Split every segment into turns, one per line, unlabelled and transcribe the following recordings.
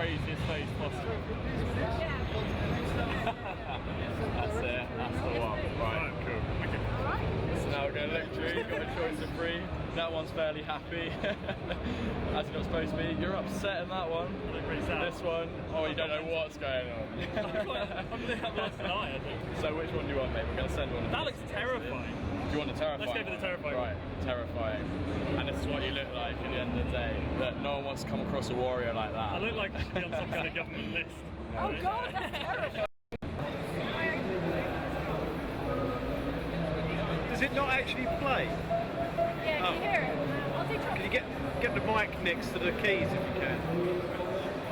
craziest face possible. That's it, that's the one. Right, cool. Okay. So now we're going to lecture, you've got a choice of three. That one's fairly happy, as you're not supposed to be. You're upset in that one.
I'm pretty sad.
This one, oh, you don't know what's going on.
I'm going to have lost an eye, I think.
So which one do you want, mate? We're going to send one.
That looks terrifying.
Do you want the terrifying?
Let's go for the terrifying.
Right, terrifying. And this is what you look like at the end of the day. That no one wants to come across a warrior like that.
I look like I should be on some kind of government list.
Oh God, that's terrifying.
Does it not actually play?
Yeah, can you hear it? I'll take
Can you get the mic next to the keys if you can?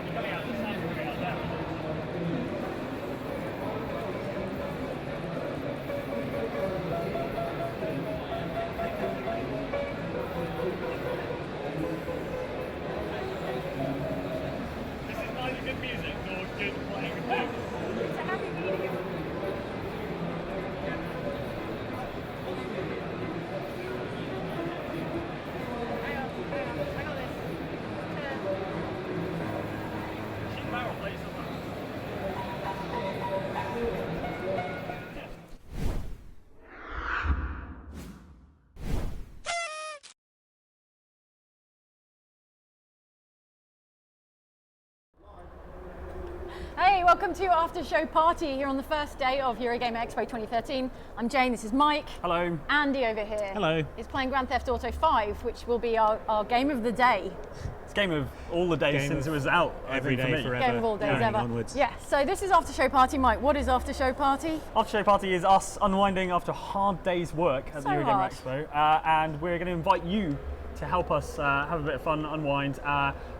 This is neither good music nor good playing.
It's a happy medium. I got this.
She's barrel plays something.
Hey, welcome to After Show Party here on the first day of Eurogamer Expo 2013. I'm Jane, this is Mike.
Hello.
Andy over here.
Hello.
Is playing Grand Theft Auto 5, which will be our game of the day.
It's game of all the days
Game
since it
of
was out.
every day forever.
Game of all days
Carrying
ever.
onwards.
Yeah, so this is After Show Party. Mike, what is After Show Party?
After Show Party is us unwinding after a hard day's work at the
So
Eurogamer
hard.
Expo, and we're going to invite you to help us have a bit of fun, unwind.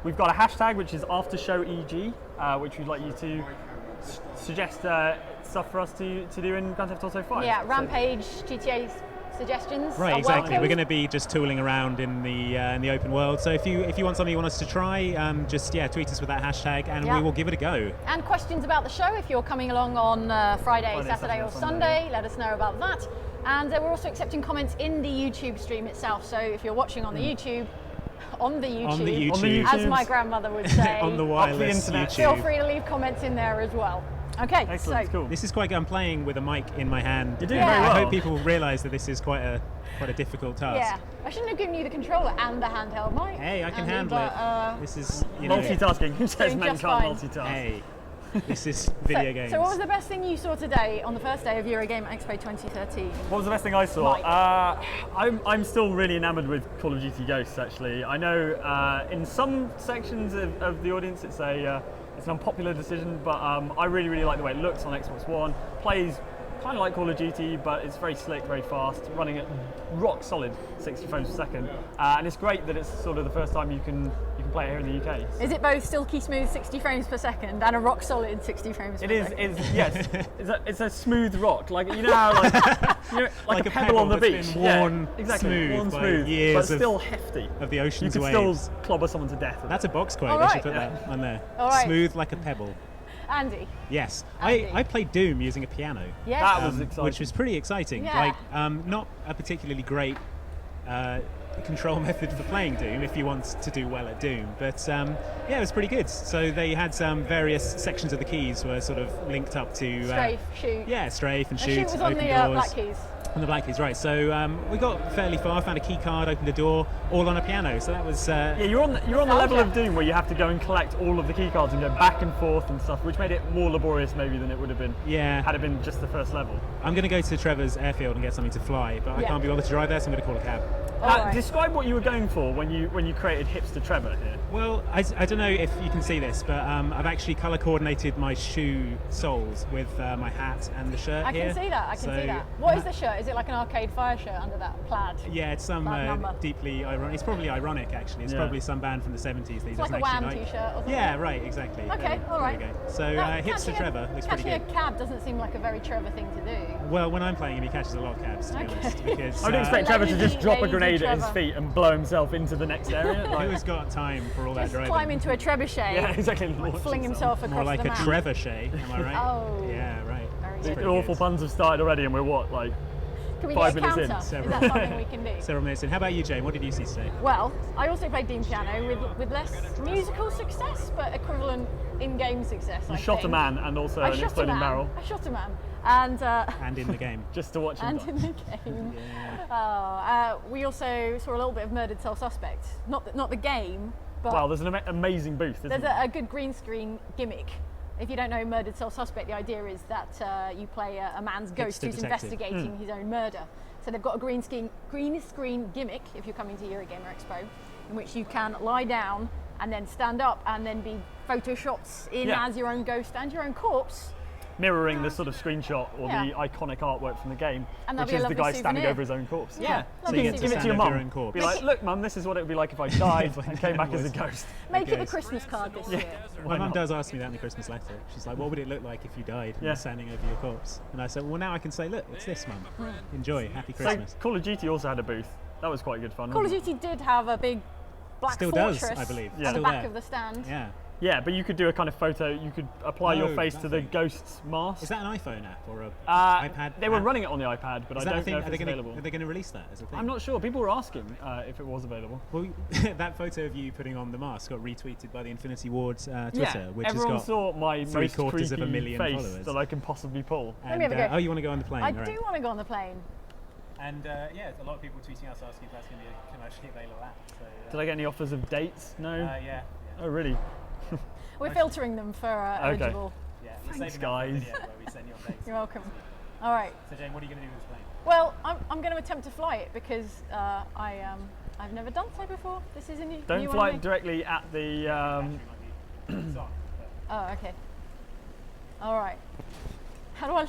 We've got a hashtag which is AfterShowEG, which we'd like you to suggest stuff for us to do in Grand Theft Auto 5.
Yeah,
So-
Rampage, GTA suggestions.
Right,
are
exactly.
welcome.
We're going to be just tooling around in the open world. So if you want something you want us to try, just tweet us with that hashtag, and
Yeah.
we will give it a go.
And questions about the show if you're coming along on Friday, Saturday,
Saturday,
or
or
Sunday. Let us know about that. And we're also accepting comments in the YouTube stream itself. So if you're watching on the YouTube,
On the
On the
YouTube,
as my grandmother would say,
on the wireless
internet.
YouTube.
feel free to leave comments in there as well. Okay,
Excellent,
so
cool.
This is quite good. I'm playing with a mic in my hand.
You're doing
Yeah.
very
I
well.
hope people realise that this is quite a difficult task.
yeah, I shouldn't have given you the controller and the handheld mic.
Hey, I can
Andy,
handle
but,
it. This is
Multitasking. Who says
doing
men
just
can't
fine.
multitask?
Hey, this is video games.
So what was the best thing you saw today on the first day of Eurogamer Expo 2013?
What was the best thing I saw?
Mike.
I'm still really enamoured with Call of Duty Ghosts, actually. I know in some sections of the audience it's an unpopular decision, but I really like the way it looks on Xbox One. Plays kind of like Call of Duty, but it's very slick, very fast, running at rock solid 60 frames per second. And it's great that it's sort of the first time you can play it here in the UK.
Is it both silky smooth 60 frames per second and a rock solid 60 frames per
It is,
second?
yes. It's a smooth rock, like you know how like a pebble on the
that's
beach.
been
Yeah,
worn
exactly.
smooth
Worn
by
smooth,
years
but
of-
still hefty.
of the
You
ocean's
could
waves.
still clobber someone to death. with
That's a box quote.
All
We
right.
should put
Yeah.
that on there.
All right.
Smooth like a pebble.
Andy?
Yes,
Andy.
I played Doom using a piano.
Yes.
That was exciting.
Which was pretty exciting.
Yeah.
Like, not a particularly great control method for playing Doom if you want to do well at Doom, but yeah, it was pretty good. So they had some various sections of the keys were sort of linked up to
Strafe, shoot.
yeah, strafe and
And
shoot.
shoot was on
open
the
doors.
black keys.
On the black keys, right. So we got fairly far, found a key card, opened a door, all on a piano. So that was
Yeah, you're on the level of Doom where you have to go and collect all of the key cards and go back and forth and stuff, which made it more laborious maybe than it would have been
yeah.
had it been just the first level.
I'm going to go to Trevor's airfield and get something to fly, but I
Yeah.
can't be bothered to drive there, so I'm going to call a cab.
All right.
Describe what you were going for when you created Hipster Trevor here.
Well, I don't know if you can see this, but I've actually colour coordinated my shoe soles with my hat and the shirt
I
here.
can see that, I can
So
see that. What is the shirt? Is it like an Arcade Fire shirt under that plaid?
Yeah, it's some
That number.
deeply ironic. It's probably ironic, actually. It's
Yeah.
probably some band from the 70s that he
It's like
doesn't
a Wham
actually like.
t-shirt or something?
Yeah, right, exactly.
Okay, all right.
There we go. So
That-
Hipster
catching
Trevor looks pretty
Catching
good.
a cab doesn't seem like a very Trevor thing to do.
Well, when I'm playing him, he catches a lot of cabs, to be
Okay.
honest. Because,
I would expect Trevor to
Lazy-
just drop a
lazy
grenade at his
Trevor.
feet and blow himself into the next area. Like,
who's got time for all that
Just
driving?
climb into a trebuchet,
yeah, exactly.
like fling himself across
More like
the
a
map.
Trebuchet, am I right?
Oh.
Yeah, right.
Very
It's
good.
pretty
The awful
good.
puns have started already, and we're what, like
Can we
5
get a
minutes in.
counter? Is
Several.
that something we can do?
Several minutes in. How about you, Jane? What did you see today?
Well, I also played Dean Piano with less musical success, but equivalent in-game success.
You
I
shot a
think.
man and also
I
an
shot a
exploding
man.
barrel
I shot a man, and
And in the game.
just to watch him
and
die.
in the game.
Yeah.
We also saw a little bit of Murdered Cell Suspect. Not the game, but
Wow, there's an amazing booth, isn't
there's
there?
a good green screen gimmick. If you don't know Murdered Cell Suspect, the idea is that you play a man's ghost
the
who's
detective.
investigating his own murder. So they've got a green screen gimmick if you're coming to Eurogamer Expo, in which you can lie down and then stand up and then be photoshopped in
Yeah.
as your own ghost and your own corpse.
Mirroring the sort of screenshot or
Yeah.
the iconic artwork from the game,
And that'll
which
be a
is the
lovely
guy standing
souvenir.
over his own corpse.
Yeah,
So
lovely
you get to
Give it to
stand
your
over
mum.
your own corpse.
Be like, look, mum, this is what it would be like if I died and came back as a ghost.
Make it a
goes.
Christmas card this year.
My mum
not?
does ask me that in the Christmas letter. She's like, what would it look like if you died and
Yeah.
were standing over your corpse? And I said, well, now I can say, look, it's this, mum. Enjoy. Happy
So
Christmas.
Call of Duty also had a booth. That was quite good fun.
Call of
wasn't it?
Duty did have a big black
Still does,
fortress
I believe.
Yeah.
at the
Still
back
there.
of the stand.
Yeah.
Yeah, but you could do a kind of photo. You could apply your
Oh,
face
that
to the
thing.
ghost's mask.
Is that an iPhone app or a iPad?
They were
app?
running it on the iPad, but
Is
I
that a
don't
thing?
know if
Are
it's
they
available.
going to release that as a thing?
I'm not sure. People were asking if it was available.
Well, that photo of you putting on the mask got retweeted by the Infinity Ward's Twitter,
Yeah,
which has
everyone
got
saw my most
3/4 of a
creepy
million
face
followers.
that I can possibly pull.
Let me have a go.
Oh, you want to go on the plane?
I
all right.
do want to go on the plane.
And yeah, a lot of people tweeting us asking if that's going to be a commercially available app. So,
Did I get any offers of dates? No.
yeah.
Oh, really?
We're filtering them for eligible.
Yeah.
Thanks, guys.
Where we send you on dates.
You're welcome. All right.
So Jane, what are you going to do with this plane?
Well, I'm going to attempt to fly it because I've never done so before. This is a new
Don't
new
fly
one
it
on me.
directly at the.
Battery might be it's on, but
Oh, okay. All right. How do I?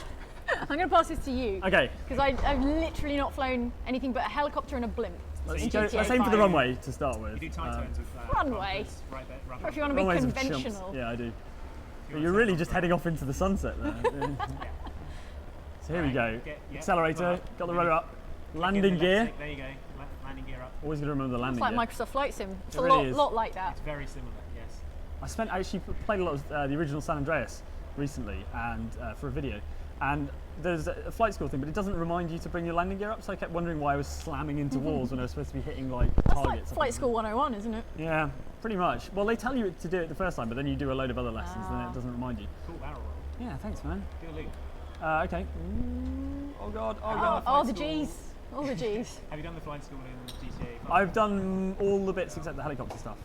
I'm going to pass this to you.
Okay.
Because I've literally not flown anything but a helicopter and a blimp.
Let's,
in
go,
GTA
let's aim for the
5.
runway to start with.
You do time turns with
Runway.
bumpers right there,
Or if you want to be
Runways of
conventional.
chumps. Yeah, I do. But you're really just heading off into the sunset there. So here we go. Accelerator,
right.
got the rudder up. Landing gear.
There you go. Landing gear up.
Always going to remember the
It's
landing
like
gear.
Microsoft Flight Sim. It's
It
a
really is.
lot like that.
It's very similar. Yes.
I actually played a lot of the original San Andreas recently and for a video. And there's a flight school thing, but it doesn't remind you to bring your landing gear up, so I kept wondering why I was slamming into walls when I was supposed to be hitting like
That's like
targets.
Flight School 101, isn't it?
Yeah, pretty much. Well, they tell you to do it the first time, but then you do a load of other lessons, and then it doesn't remind you.
Cool barrel roll.
Yeah, thanks, man.
Do a loop.
Okay. Oh god, oh god.
Oh, the G's. All the G's.
Have you done the flight school in GTA 5?
I've done all the bits except the helicopter stuff.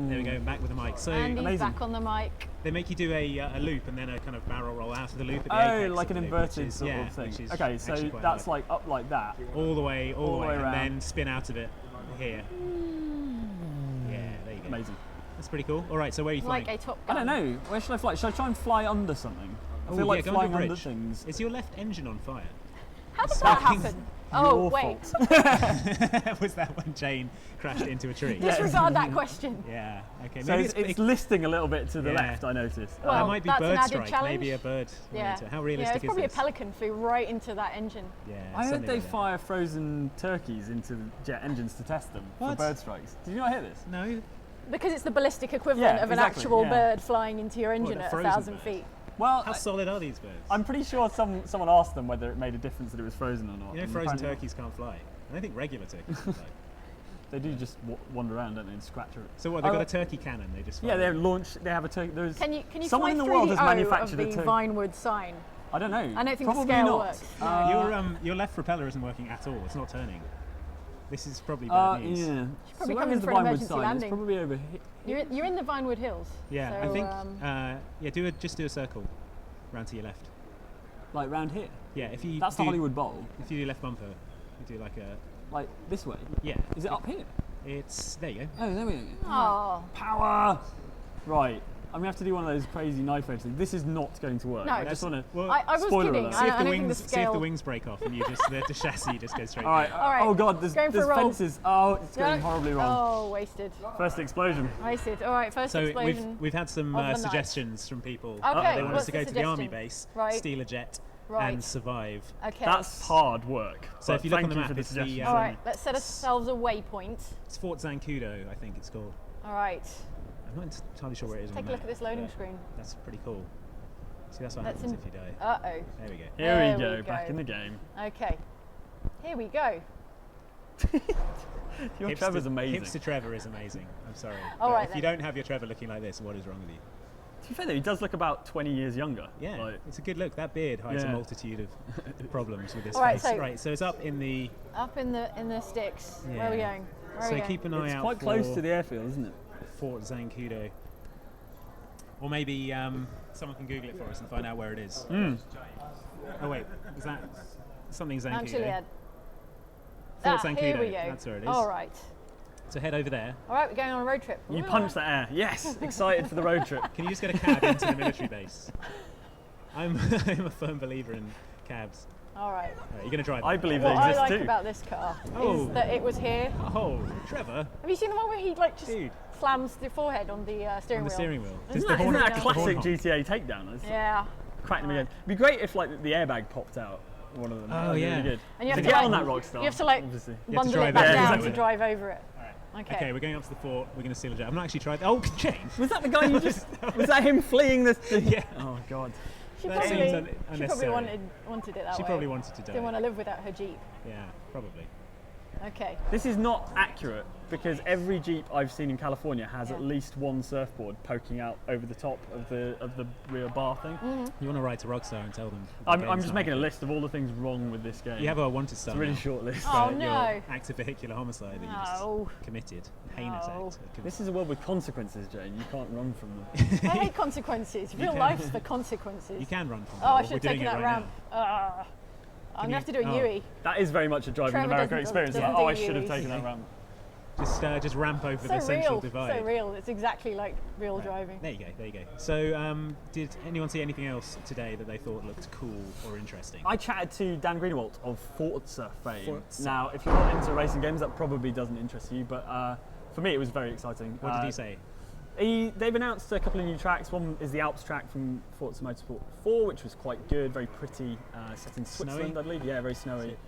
There we go, back with the mic. So
Andy's
amazing.
back on the mic.
they make you do a loop and then a kind of barrel roll out of the loop at the
Oh,
apex
like
of
an
the loop, which
inverted
is-
sort
yeah,
of thing.
which is
Okay, so
actually quite
that's
hard.
like up like that.
all the way, and
around.
then spin out of it here. Yeah, there you go.
Amazing.
That's pretty cool. All right, so where are you flying?
Like a Top
I
Gun.
don't know. Where should I fly? Should I try and fly under something? I
Oh,
feel like
yeah, go
flying
under a
under
bridge.
things.
Is your left engine on fire?
How did that happen? Oh,
Your
wait.
fault.
Was that when Jane crashed into a tree?
Disregard that question.
Yeah. Okay.
So
Maybe
it's listing a little bit to the
Yeah.
left, I noticed.
Well,
that might be
that's an
bird
added
strike.
challenge.
Maybe a bird.
Yeah.
How
Yeah,
realistic
it's
is
probably
this?
a pelican flew right into that engine.
Yeah.
I heard
something
they
like that.
fire frozen turkeys into jet engines to test them for
What?
bird strikes. Did you not hear this?
No.
Because it's the ballistic equivalent
Yeah,
of an
exactly,
actual
yeah.
bird flying into your engine
a
at
frozen
1,000
bird?
feet.
Well,
How solid are these birds?
I'm pretty sure someone asked them whether it made a difference that it was frozen or not.
You know,
and
frozen
apparently
turkeys can't fly. I don't think regular turkeys can fly.
They do just wander around, don't they, and scratch it.
So what? They've got a turkey cannon. They just fly
Yeah, they
around.
launch. They have a turkey. There's
Can you
someone
fly
in the
through
world
the
has
O of
manufactured
the
a turkey.
Vinewood sign?
I don't know.
I don't think the
Probably
scale
not.
works. No.
Your left propeller isn't working at all. It's not turning. This is probably bad news.
Yeah.
probably
so
come
where
in
is the
for an
Vinewood
emergency
sign?
landing.
It's probably over here.
You're in the Vinewood Hills.
Yeah,
so,
I think. Just do a circle, round to your left.
Like round here.
Yeah, if you.
That's the
do-
Hollywood Bowl.
If you do left bumper, you do like a.
Like this way.
Yeah.
Is it up here?
It's there you go.
Oh, there we go.
Oh.
Power. Right. I'm gonna have to do one of those crazy knife edge things. This is not going to work.
No,
I just want to.
Well,
I was
Spoiler
kidding.
alert.
see if
I
the
don't think
wings,
the
see if
scale.
the wings break off and you just the chassis just goes straight.
All right.
through.
All right.
Oh god, there's
Going for a roll.
fences. Oh, it's going horribly wrong.
Oh, wasted.
First explosion.
Wasted. All right, first
So
explosion.
we've had some
of the night.
suggestions from people.
Okay,
They want
what's
us to
the
go to the army
suggestion?
base,
Right.
steal a jet,
Right.
and survive.
Okay.
That's hard work.
So
but
if you look
thank
on the
you
map,
for the
it's the,
suggestion.
All right, let's set ourselves a waypoint.
It's Fort Zancudo, I think it's called.
All right,
I'm not entirely sure where it is. on
take a
the
look at
map,
this loading
but
screen.
That's pretty cool. See, that's what
That's
happens
in-
if you die.
Uh-oh.
There we go.
Here
There
we
we
go, back
go.
in the game.
Okay. Here we go.
Your Trevor's amazing.
Hipster Trevor is amazing. I'm sorry.
All
But
right
if you
then.
don't have your Trevor looking like this, what is wrong with you?
To be fair though, he does look about 20 years younger.
Yeah,
Like,
it's a good look. That beard hides a
Yeah.
multitude of problems with this
All right,
face.
so-
Right, so it's up in the.
Up in the sticks. Where are we
Yeah.
going? Where are
So
we going?
keep an eye
it's
out
quite
for
close to the airfield, isn't it?
Fort Zancudo. Or maybe someone can Google it for us and find out where it is. Oh wait, is that something Zancudo?
Mount Chiliad.
Fort
Here
Zancudo,
we go.
that's where it is.
All right.
So head over there.
All right, we're going on a road trip.
You
Ooh.
punch that air. Yes, excited for the road trip.
Can you just get a cab into the military base? I'm a firm believer in cabs.
All right.
Right, you're going to drive
I
that?
believe
What
they
I
exist
like
too.
about this car
Oh.
is that it was here.
Oh, Trevor,
Have you seen the one where he like just
Dude.
slams the forehead on the steering
on the
wheel?
steering wheel.
Isn't
Isn't
horn-
that a
the
classic
horn
GTA takedown? It's
Yeah.
cracking them again. It'd be great if like the airbag popped out. One of them.
Oh,
That'd be
yeah.
really good.
And you have
So
to
get
like,
on that Rockstar.
You have to like
obviously.
bundle
drive
it back
over
down
it.
to drive over it. Okay.
Okay, we're going up to the fort. We're going to steal a jet. I'm not actually trying. Oh, James.
Was that the guy you just? Was that him fleeing this?
Yeah.
Oh god.
She
That
probably,
seems
she probably
unnecessary.
wanted it that
She
way.
probably wanted to die.
Didn't want to live without her Jeep.
Yeah, probably.
Okay.
This is not accurate because every Jeep I've seen in California has
Yeah.
at least one surfboard poking out over the top of the rear bar thing.
You want to write to Rockstar and tell them? the
I'm
game's
just
not
making a
accurate.
list of all the things wrong with this game.
You have a wanted star.
it's a really
now
short list.
Oh
for
no.
your acts of vehicular homicide that you
No.
just committed. Heinous
No.
act.
This is a world with consequences, Jane. You can't run from them.
I hate consequences. Real
can.
life's for consequences.
You can run from
Oh, I
them.
should
We're
have
doing
taken
it
that
right
ramp.
now.
I'm going to have to do a
oh.
Yui.
That is very much a driving
Trevor
America
doesn't-
experience.
doesn't
Like, oh,
do
I should have
Uis.
taken that ramp.
Just ramp over
So
the central
real.
divide.
So real. It's exactly like real driving.
There you go. There you go. So, did anyone see anything else today that they thought looked cool or interesting?
I chatted to Dan Greenwald of Forza fame.
Forza.
Now, if you're not into racing games, that probably doesn't interest you, but for me, it was very exciting.
What did he say?
They've announced a couple of new tracks. One is the Alps track from Forza Motorsport 4, which was quite good, very pretty, set in Switzerland, I believe. Yeah, very snowy.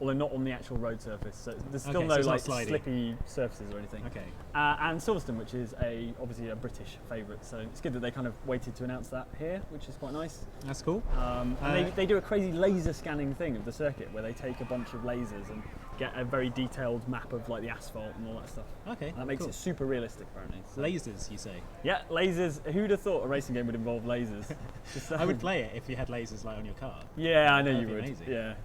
Although not on the actual road surface, so there's still
Okay,
no
so it's not
like
slidey.
slippy surfaces or anything.
Okay.
And Silverstone, which is obviously a British favourite, so it's good that they kind of waited to announce that here, which is quite nice.
That's cool.
And they do a crazy laser scanning thing of the circuit where they take a bunch of lasers and get a very detailed map of like the asphalt and all that stuff.
Okay.
And that makes
cool.
it super realistic, apparently. So,
Lasers, you say?
yeah, lasers. Who'd have thought a racing game would involve lasers? Just,
I would play it if you had lasers like on your car.
Yeah, I know
That'd
you
be
would.
amazing.
Yeah.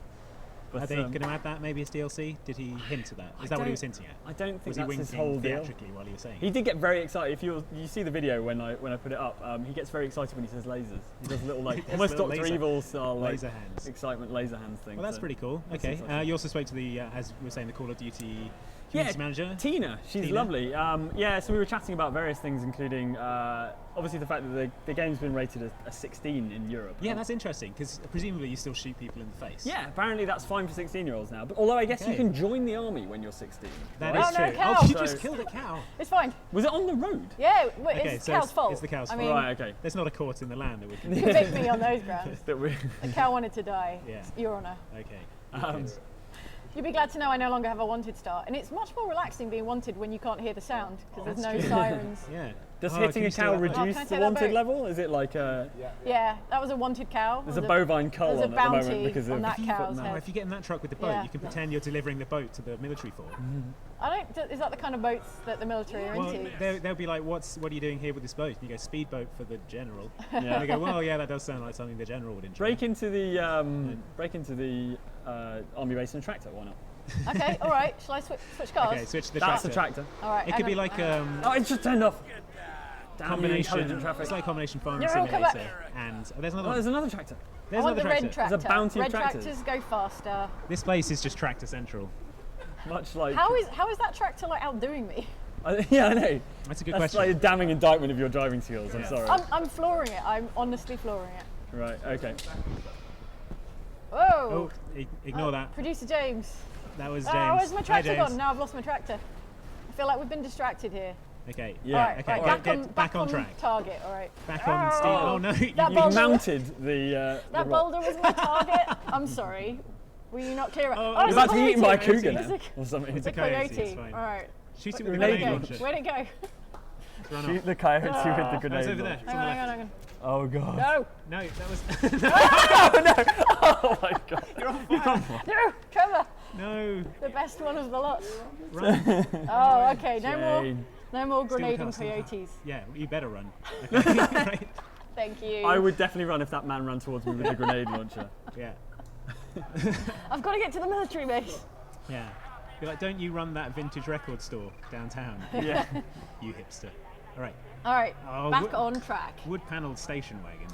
But
Are they going to add that maybe as DLC? Did he hint at that? Is that what he was hinting at?
I don't think
Was he
that's his
winking
whole deal.
theatrically while he was saying
He
it?
did get very excited. If you see the video when I put it up, he gets very excited when he says lasers. He does a little like
does
almost
little
Dr.
laser-
Evil style like
laser hands.
excitement laser hands thing.
Well, that's
so
pretty cool.
that's
Okay.
exciting.
You also spoke to the, as we were saying, the Call of Duty
Yeah,
community manager.
Tina, she's
Tina.
lovely. So we were chatting about various things, including obviously the fact that the game's been rated a 16 in Europe.
Yeah, that's interesting because presumably you still shoot people in the face.
Yeah, apparently that's fine for 16-year-olds now. But although I guess you
Okay.
can join the army when you're 16.
That
right?
is
Oh, no,
true.
cow.
Oh, you
So-
just killed a cow.
It's fine.
Was it on the road?
Yeah, well,
Okay,
it's
so
cow's fault.
it's the cow's
I
fault.
mean,
Right. Okay.
There's not a court in the land that we can.
convict me on those grounds.
That we.
The cow wanted to die.
Yeah.
Your Honour.
Okay. Good.
You'll be glad to know I no longer have a wanted star, and it's much more relaxing being wanted when you can't hear the sound because there's no
That's true.
sirens.
Yeah.
Does
Oh,
hitting
can you
a
still
cow
have that?
Oh, can I
reduce
take
the
that
wanted
boat?
level? Is it like a?
Yeah, that was a wanted cow.
There's
It
a
was
bovine cull
there's a
on at the moment
bounty
because
on
of.
that cow's
No,
head.
if you get in that truck with the boat,
Yeah.
you can pretend you're delivering the boat to the military fort.
Is that the kind of boats that the military are
Well,
into?
they'll be like, what are you doing here with this boat? And you go, speedboat for the general. And
Yeah.
they go, well, yeah, that does sound like something the general would enjoy.
Break into the army base in a tractor. Why not?
Okay, all right. Shall I switch cars?
Okay, switch to the
That's
tractor.
a tractor.
All right.
It could be like
Oh, it's just turned off. Damn you,
combination.
intelligent traffic.
It's like combination farming
Yeah, come back.
simulator. And there's another
Oh,
one.
there's another tractor.
I
There's
want the
another
red
tractor.
tractor.
There's a bounty of
red
tractors.
tractors go faster.
This place is just tractor central.
Much like.
How is that tractor like outdoing me?
Yeah, I know.
That's a good
That's
question.
like a damning indictment of your driving skills. I'm sorry.
I'm flooring it. I'm honestly flooring it.
Right. Okay.
Whoa!
Oh, ignore that.
Producer James.
That was
Oh,
James.
where's my
Hi,
tractor
James.
gone? Now I've lost my tractor. I feel like we've been distracted here.
Okay.
Yeah.
All right,
Okay,
right,
get back on track.
target. All right.
Back on steam. Oh no.
That
You've
boulder-
mounted the.
That
the rock.
boulder was my target. I'm sorry. Were you not clear?
Oh,
it's
You're about to be eaten by a
coyote.
cougar
It's
now,
a-
or something.
It's a
coyote,
coyote.
it's fine.
All right.
Shoot it with a
Where'd it
grenade
go?
launcher.
Where'd it go?
Run
Shoot
off.
the coyote with the
Ah.
grenade.
It's over there.
launcher.
It's on the left.
Hang on.
Oh god.
No.
No, that was.
Oh my god.
You're on fire.
No, Trevor.
No.
The best one of the lot.
Run.
Oh, okay. No
Shame.
more
Still
grenade
car,
and
still car.
coyotes.
Yeah, you better run. Okay. Right.
Thank you.
I would definitely run if that man ran towards me with a grenade launcher.
Yeah.
I've got to get to the military base.
Yeah. Be like, don't you run that vintage record store downtown?
Yeah.
You hipster. All right.
All right,
Oh,
back on track.
Wood-panelled station wagon.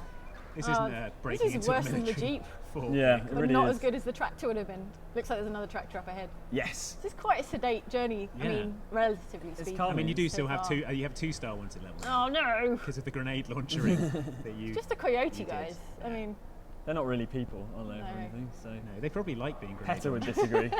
This isn't breaking
This is
into
worse
a
than the
military
Jeep,
fort.
Yeah, it
but
really
not
is.
as good as the tractor would have been. Looks like there's another tractor up ahead.
Yes.
This is quite a sedate journey. I
Yeah.
mean, relatively speaking.
calm.
I mean, you do
so
still have
far.
you have 2-star wanted levels
Oh no!
because of the grenade launchering that you.
Just a coyote,
You did.
guys. I mean,
They're not really people, are they,
No.
or anything? So
No, they probably like being grenade
Petter would
launched.
disagree.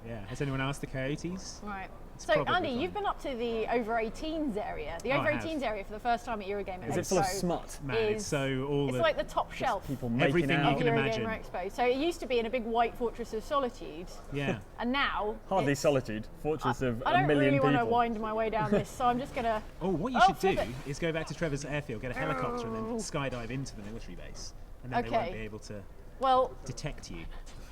Yeah. Has anyone asked the coyotes?
right.
It's
So
probably
Andy,
fine.
you've been up to the over 18s area. The
Oh,
over
I have.
18s area for the first time at Eurogamer Expo.
Is it full of smut?
Man, it's
is-
so all
It's
the
like the top shelf
People
Everything
making
you
out.
can imagine.
Eurogamer Expo. So it used to be in a big white fortress of solitude,
yeah.
and now
Hardly
it's-
solitude. Fortress of
I
a
don't
million
really want to
people.
wind my way down this, so I'm just gonna.
Oh, what you
Oh,
should do
flip
is go back to Trevor's airfield, get a helicopter, and then
Oh.
skydive into the military base, and then they won't
Okay.
be able to
Well,
detect you.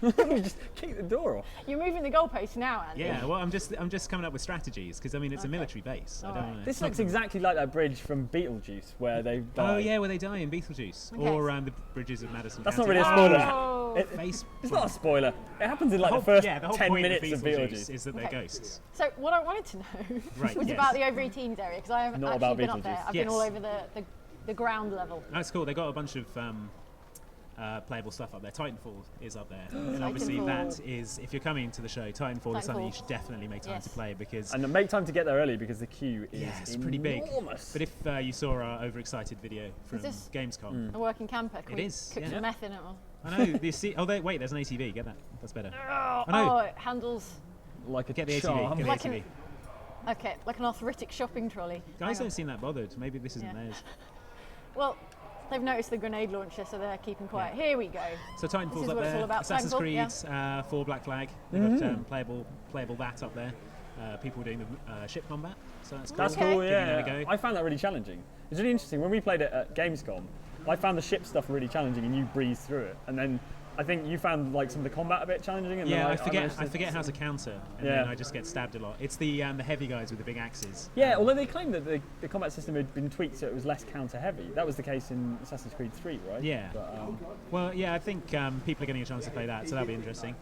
You just kick the door off.
you're moving the goalpost now, Andy.
Yeah. Well, I'm just coming up with strategies because I mean it's a
Okay.
military base. I
All
don't
right.
wanna-
This looks exactly like that bridge from Beetlejuice where they die.
Oh yeah, where they die in Beetlejuice,
Okay.
or the bridges of Madison.
That's not
County.
really a spoiler.
Oh.
It-
Face.
It's not a spoiler. It happens in like the
whole,
first
yeah, the whole
10
point
minutes
of
of
Beetlejuice
Beetlejuice.
is that they're
Okay.
ghosts.
So what I wanted to know
Right,
was
yes.
about the over 18s area because I haven't
Not
actually
about
been up there.
Beetlejuice.
I've been all
Yes.
over the ground level.
That's cool. They got a bunch of playable stuff up there. Titanfall is up there, and obviously
Titanfall.
that is if you're coming to the show, Titanfall is something you
Titanfall.
should definitely make time to
Yes.
play because.
And make time to get there early because the queue is
Yeah, it's pretty big.
enormous.
But if you saw our overexcited video from
this-
Gamescom,
A working camper. Can
It
we
is,
cook
yeah.
some meth in it? Or?
I know. Wait, there's an ATV. Get that. That's better.
Oh,
know.
it handles
like a
Get the
charm.
ATV. Get the
Like an-
ATV.
okay, like an arthritic shopping trolley.
Guys
Hang on.
don't seem that bothered. Maybe this isn't
Yeah.
theirs.
Well, they've noticed the grenade launcher, so they're keeping quiet. Here we go.
So
This
Titanfall's
is
up
what it's
there.
all about.
Assassin's
Titanfall,
Creed 4 Black Flag. They've got playable that up there. People doing the ship combat. So that's cool.
That's
Okay.
cool,
Giving
yeah.
that a go.
I found that really challenging. It's really interesting. When we played it at Gamescom, I found the ship stuff really challenging and you breezed through it. And then I think you found like some of the combat a bit challenging. And
Yeah,
then
I forget
managed to-
how to counter, and
Yeah.
then I just get stabbed a lot. It's the heavy guys with the big axes.
Yeah, although they claimed that the combat system had been tweaked so it was less counter heavy. That was the case in Assassin's Creed 3, right?
Yeah.
But,
Well, yeah, I think people are getting a chance to play that, so that'll be interesting.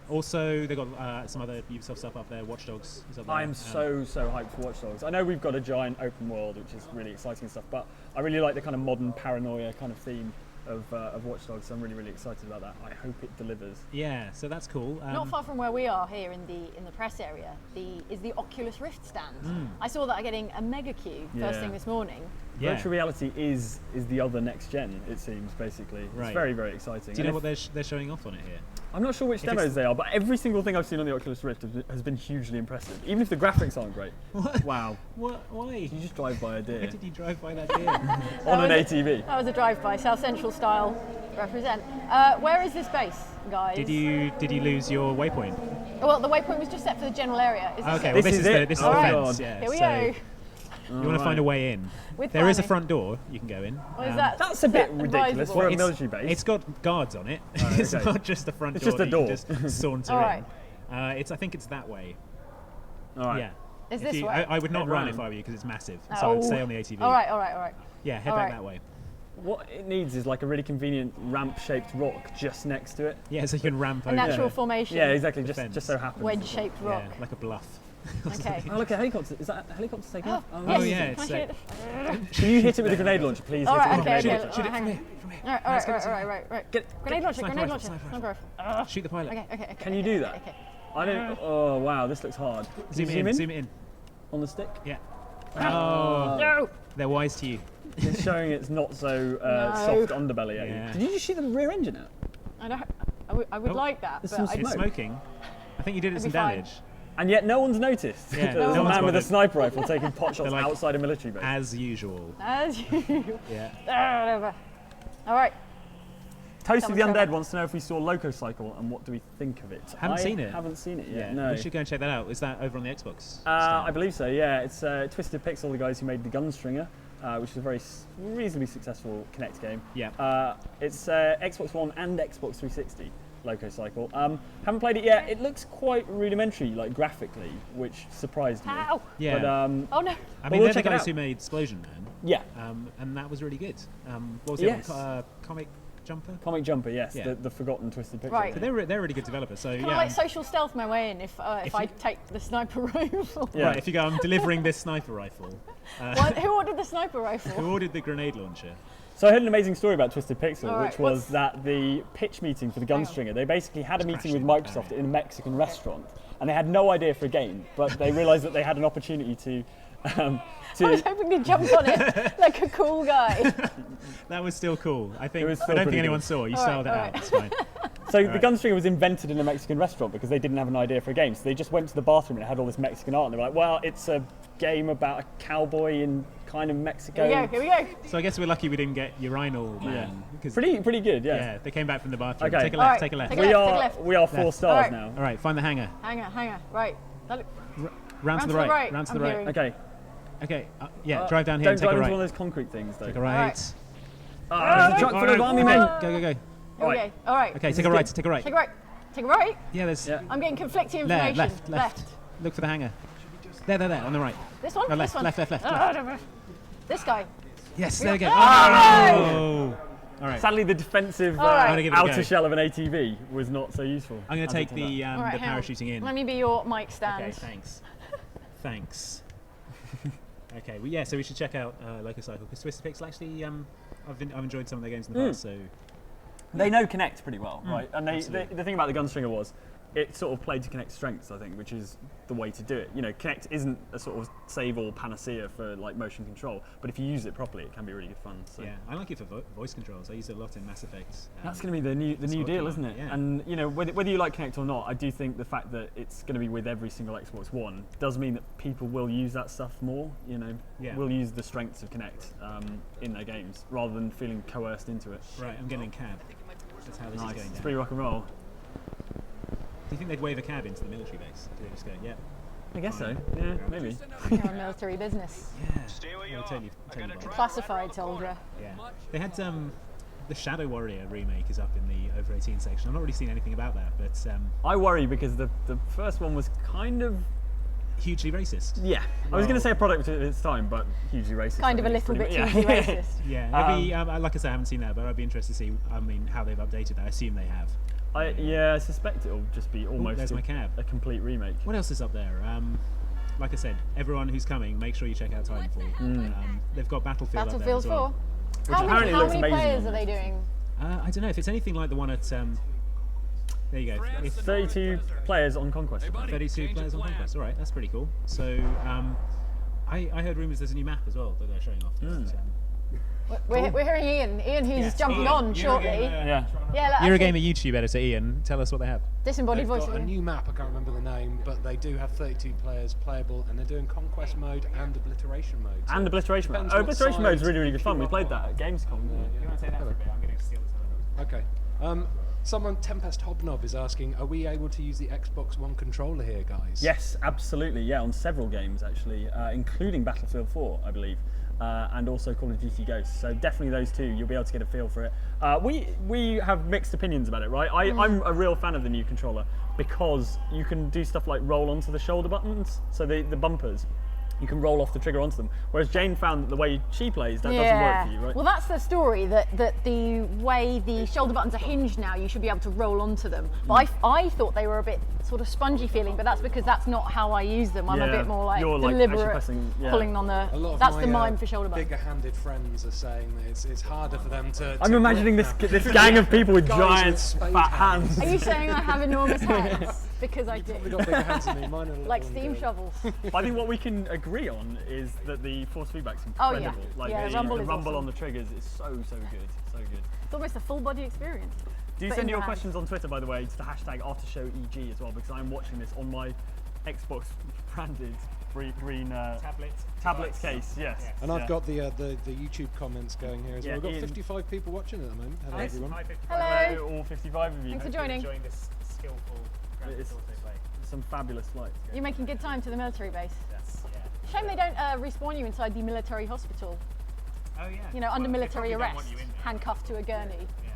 Also, they've got some other Ubisoft stuff up there. Watch Dogs is up there.
I'm so hyped for Watch Dogs. I know we've got a giant open world, which is really exciting and stuff, but I really like the kind of modern paranoia kind of theme of Watch Dogs. So I'm really excited about that. I hope it delivers.
Yeah, so that's cool.
Not far from where we are here in the press area, is the Oculus Rift stand. I saw that getting a mega queue first
Yeah.
thing this morning.
Yeah.
Virtual reality is the other next gen, it seems, basically.
Right.
It's very exciting.
Do you
And
know
if-
what they're showing off on it here?
I'm not sure which
If it's-
demos they are, but every single thing I've seen on the Oculus Rift has been hugely impressive. Even if the graphics aren't great.
What?
Wow.
What? Why?
You just drive by a
Why
deer
did you drive by that deer?
on an
was-
ATV.
That was a drive-by, South Central style represent. Where is this base, guys?
Did you lose your waypoint?
Well, the waypoint was just set for the general area. Is this
Okay,
it?
well
This
this
is
is the
it?
this is
Oh,
the
God.
fence. Yeah.
Here we
so
go.
You want to find a way in.
With
There is a
planning.
front door you can go in.
What is that?
That's a bit
Is that
ridiculous
advisable?
for a
It's-
military base.
It's got guards on it. It's
okay.
not just the front
It's
door.
just a
that you
door.
can just saunter
All
in.
right.
I think it's that way.
All right.
Yeah.
Is
If
this
you-
way?
I would not
Head
run
round.
if I were you because it's massive. So I would stay on the ATV.
All right.
Yeah, head
All
back
right.
that way.
What it needs is like a really convenient ramp-shaped rock just next to it.
Yeah, so you can ramp
A
over.
natural
Yeah.
formation.
Yeah, exactly.
Defense.
Just so happens.
Wedge-shaped rock.
Yeah, like a bluff.
Okay.
Oh, look, a helicopter. Is that a helicopter taking off?
Oh,
Yes.
yeah,
Can I
it's,
shoot it?
Can you hit it with a grenade launcher, please?
All
Hit it
right.
with a
Okay.
grenade
Okay.
launcher.
Hang on.
From here.
All right. Grenade launcher.
Sniper
Grenade
rifle,
launcher.
sniper
Sniper rifle.
Shoot the pilot.
Okay.
Can you do that?
Okay.
I don't. Oh wow, this looks hard. Can
Zoom
you
it in. Zoom it in.
on the stick.
Yeah. Oh,
No.
they're wise to you.
It's showing it's not so
No.
soft underbelly. At
Yeah.
you. Did you just shoot the rear engine out?
I would
Oh.
like that,
There's
but
some
I,
It's
Smoke.
smoking. I think you did it
It'll
some
be fine.
damage.
And yet no one's noticed.
Yeah,
There's
no
a
one's
man with a
bothered.
sniper rifle taking pot shots
They're like-
outside a military base.
As usual.
as you.
Yeah.
Whatever. All right.
Toast of the
Someone's
Undead
got
wants to know if we saw Loco Cycle and what do we think of it.
Haven't seen it.
Haven't seen it yet.
Yeah,
No.
we should go and check that out. Is that over on the Xbox?
I believe so. Yeah, it's Twisted Pixel, the guys who made the Gunstringer, which is a very reasonably successful Kinect game.
Yeah.
It's Xbox One and Xbox 360. Loco Cycle. Haven't played it yet. It looks quite rudimentary, like graphically, which surprised me.
Ow!
Yeah.
But,
Oh no.
I mean,
we'll
they're the
check it
guys
out.
who made Explosion Man.
Yeah.
And that was really good. What was the
Yes.
other one? Comic Jumper?
Comic Jumper, yes.
Yeah.
The forgotten Twisted Pixel.
Right.
So they're really good developers. So
Can
yeah.
I like social stealth my way in if I
you-
take the sniper rifle?
Yeah.
Right, if you go, I'm delivering this sniper rifle.
Who ordered the sniper
Who
rifle?
ordered the grenade launcher?
So I heard an amazing story about Twisted Pixel,
All right,
which was
what's-
that the pitch meeting for the
Hang on.
Gunstringer, they basically had a meeting with
crashing.
Microsoft in a Mexican restaurant, and they had no idea for a game, but they realised that they had an opportunity to
I was hoping to jump on it like a cool guy.
That was still cool. I think.
was
I
still
don't
pretty
think anyone
good.
saw. You
All
styled
right,
it
all
out.
right.
It's fine.
So the
Right.
Gunstringer was invented in a Mexican restaurant because they didn't have an idea for a game. So they just went to the bathroom and it had all this Mexican art, and they were like, "Well, it's a game about a cowboy in kind of Mexico."
Here we go.
So I guess we're lucky we didn't get Urinal Man. because
Pretty good, yeah.
Yeah, they came back from the bathroom.
Okay.
Take a
All
left.
right,
Take a left.
take a
We
left,
are
left.
we are 4
Left.
stars
All right.
now.
All right, find the hangar.
Hang on. Right.
Round to the right. Round to the
I'm
right.
hearing.
Okay.
Okay. Yeah, drive down here.
Don't
And take
drive
a
into one
right.
of those concrete things, though.
Take a right.
There's a truck full of army men.
Go.
Here we
Right.
go. All right.
Okay,
is
take a right.
good.
Take a right.
Take a right. Take a right.
Yeah, there's
Yeah.
I'm getting conflicting information.
left. Look for the hangar. There, on the right.
This one?
No,
This
left,
one?
left.
I don't know. This guy.
Yes, there we go.
Oh!
All right.
Sadly, the defensive
All right.
I'm gonna give it a
outer
go.
shell of an ATV was not so useful.
I'm going
as
to
it
take
turned
the
out.
All right,
the
hang on.
parachuting in.
Let me be your mic stand.
Okay, thanks. Okay, well, yeah, so we should check out Loco Cycle because Twisted Pixel actually, I've enjoyed some of their games in the past, so
They know Kinect pretty well, right? And
absolutely.
the thing about the Gunstringer was it sort of played to Kinect's strengths, I think, which is the way to do it. You know, Kinect isn't a sort of save-all panacea for like motion control, but if you use it properly, it can be really good fun. So.
yeah, I like it for voice controls. I use it a lot in Mass Effect.
That's going to be the new
what
deal,
you
isn't
like,
it?
yeah.
And you know, whether you like Kinect or not, I do think the fact that it's going to be with every single Xbox One does mean that people will use that stuff more. You know,
Yeah.
will use the strengths of Kinect in their games rather than feeling coerced into it.
Right, I'm getting in cab. That's how this is
Nice,
going
it's
down.
pretty rock and roll.
Do you think they'd wave a cab into the military base? Do they just go, yeah?
I guess so. Yeah, maybe.
You're a military business.
Yeah. Totally fine.
Classified soldier.
Yeah. They had the Shadow Warrior remake is up in the over 18 section. I've not really seen anything about that, but
I worry because the first one was kind of
hugely racist.
I was going
Well-
to say a product of its time, but hugely racist.
Kind
I
of a
think
little
it's
bit
pretty
hugely
much-
racist.
Yeah, it'd be, like I said, I haven't seen that, but I'd be interested to see, how they've updated that. I assume they have.
I suspect it'll just be almost
there's my cab.
a complete remake.
What else is up there? Like I said, everyone who's coming, make sure you check out Titanfall. They've got Battlefield,
Battlefield
up there as well.
4. How
apparently
many
looks amazing
players
on
are they
this.
doing?
I don't know if it's anything like the one at. There you go. It's
32 players on Conquest.
32 players on Conquest. All right, that's pretty cool. So I heard rumours there's a new map as well that they're showing off.
We're hearing Ian who's
Yes,
jumping
Ian.
on shortly.
Yeah.
Yeah,
Eurogamer YouTube editor Ian, tell us what they have.
disembodied
They've
voice.
got a new map, I can't remember the name, but they do have 32 players playable, and they're doing conquest mode and obliteration mode. So
And Obliteration Mode.
depends
Oh,
what
Obliteration Mode's
side
really, really good fun. We
you're
played
on.
that at Gamescom.
Okay. Someone, Tempest Hobnob, is asking, are we able to use the Xbox One controller here, guys?
Yes, absolutely. Yeah, on several games actually, including Battlefield 4, I believe, and also Call of Duty Ghosts. So definitely those two, you'll be able to get a feel for it. We have mixed opinions about it, right? I'm a real fan of the new controller because you can do stuff like roll onto the shoulder buttons, so the bumpers. You can roll off the trigger onto them. Whereas Jane found that the way she plays, that doesn't work for you, right?
Well, that's the story, that the way the shoulder buttons are hinged now, you should be able to roll onto them. But I thought they were a bit sort of spongy feeling, but that's because that's not how I use them. I'm a
Yeah,
bit more like
you're, like,
deliberate,
actually pressing, yeah.
pulling on the.
A lot of
That's
my,
the mime for shoulder buttons.
bigger-handed friends are saying that it's harder for them to.
I'm imagining this gang of people with
Guys
giant
with spade
fat
hands.
hands.
Are you saying I have enormous hands? Because I do.
They've got bigger hands than me. Mine are a little
Like
and
steam
good.
shovels.
I think what we can agree on is that the force feedback's
Oh,
incredible.
yeah.
Like
Yeah,
the
rumble is
rumble
awesome.
on the triggers is so good, so good.
It's almost a full body experience.
Do you
But
send
in
your
hand.
questions on Twitter, by the way, to the hashtag AfterShowEG as well, because I'm watching this on my Xbox branded green
tablets
case. Yes.
Yeah.
And I've got the YouTube comments going here as well.
Yeah,
We've got
Ian.
55 people watching at the moment. Hello,
Nice.
everyone.
Hi, 55.
Hello.
All 55 of you.
Thanks for joining.
Enjoying this skillful Grand
It's-
Theft Auto play.
Some fabulous flights.
You're making good time to the military base.
That's, yeah.
Shame they don't respawn you inside the military hospital.
Oh yeah.
You know, under
Well, they
military
probably don't
arrest,
want you in there.
handcuffed to a gurney.
Yeah.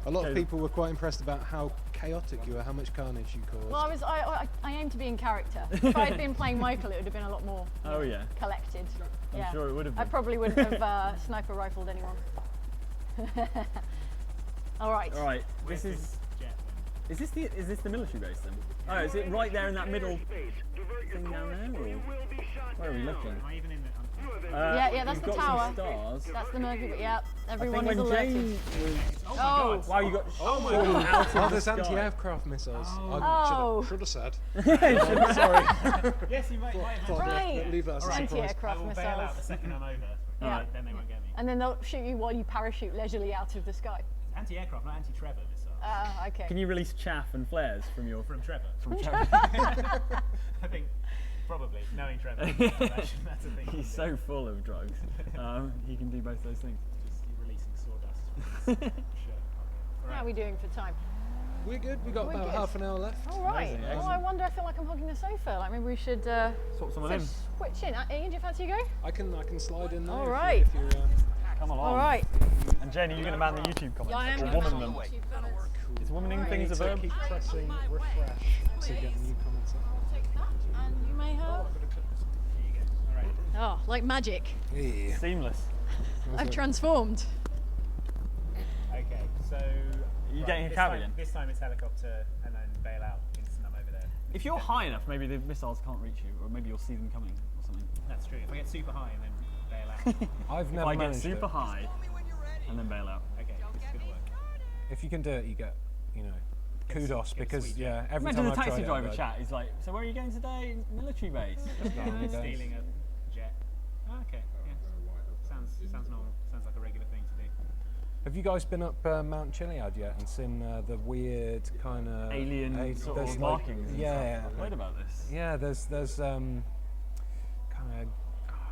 A lot of
Okay.
people were quite impressed about how chaotic you were, how much carnage you caused.
Well, I aim to be in character. If I had been playing Michael, it would have been a lot more
Oh yeah.
collected.
I'm sure it would have
I
been.
probably wouldn't have sniper rifled anyone. All right.
All right.
Where's
This is.
jet then?
Is this the military base then? Oh, is it right there in that middle thing down there? Or where are we looking?
Am I even in the?
Yeah, that's
we've
the
got
tower.
Some stars.
That's the military. But yeah,
I
everyone
think
is
when
alerted.
Jane was.
Oh,
Wow, you got
Oh my
fallen
God.
out of
Oh,
the
there's
sky.
anti-aircraft missiles.
Oh.
I should have said.
Sorry.
Yes, you might have.
Thought
Right.
I'd leave that as a surprise.
I
anti-aircraft
will bail out the
missiles.
second I'm over.
Yeah.
Then they won't get me.
And then they'll shoot you while you parachute leisurely out of the sky.
Anti-aircraft, not anti-Trevor missiles.
Okay.
Can you release chaff and flares from your
From Trevor. I think probably knowing Trevor. That's a thing.
He's so full of drugs. He can do both those things.
Just releasing sawdust from his shirt.
How are we doing for time?
We're good. We've got
We're
about
good.
half an hour left.
All right.
Amazing,
Well,
excellent.
I wonder. I feel like I'm hogging the sofa. Like maybe we should
Swap someone in.
switch in. Ian, do you fancy to go?
I can slide in there.
All
if you-
right.
If you're,
Come along.
All right.
And Jenny, you're going to man the YouTube comments.
Yeah, I am.
Or
gonna
woman
man
them.
the YouTube comments.
Is womaning
Right.
things a
so
verb?
keep pressing refresh to get the new comments up.
I'll take that, and you may have. Oh, like magic.
Yeah.
Seamless.
I've transformed.
Okay, so.
You getting a
this
cab
time-
again?
This time it's helicopter and then bail out instant I'm over there.
If you're high enough, maybe the missiles can't reach you, or maybe you'll see them coming or something.
That's true. If I get super high and then bail out.
I've
If
never
I get
managed
super
it.
high and then bail out.
Okay, this is gonna work.
If you can do it, you get, kudos,
get a
because
sweet
every
Imagine
time
the
I've
taxi
tried
driver
it,
chat. He's like, "So where are you going today? Military base."
Stealing a jet. Oh, okay, yeah. Sounds normal. Sounds like a regular thing to do.
Have you guys been up Mount Chiliad yet and seen the weird kind of
Alien sort
there's
of
like-
markings. And
Yeah,
stuff. I've heard about this.
yeah. There's kind of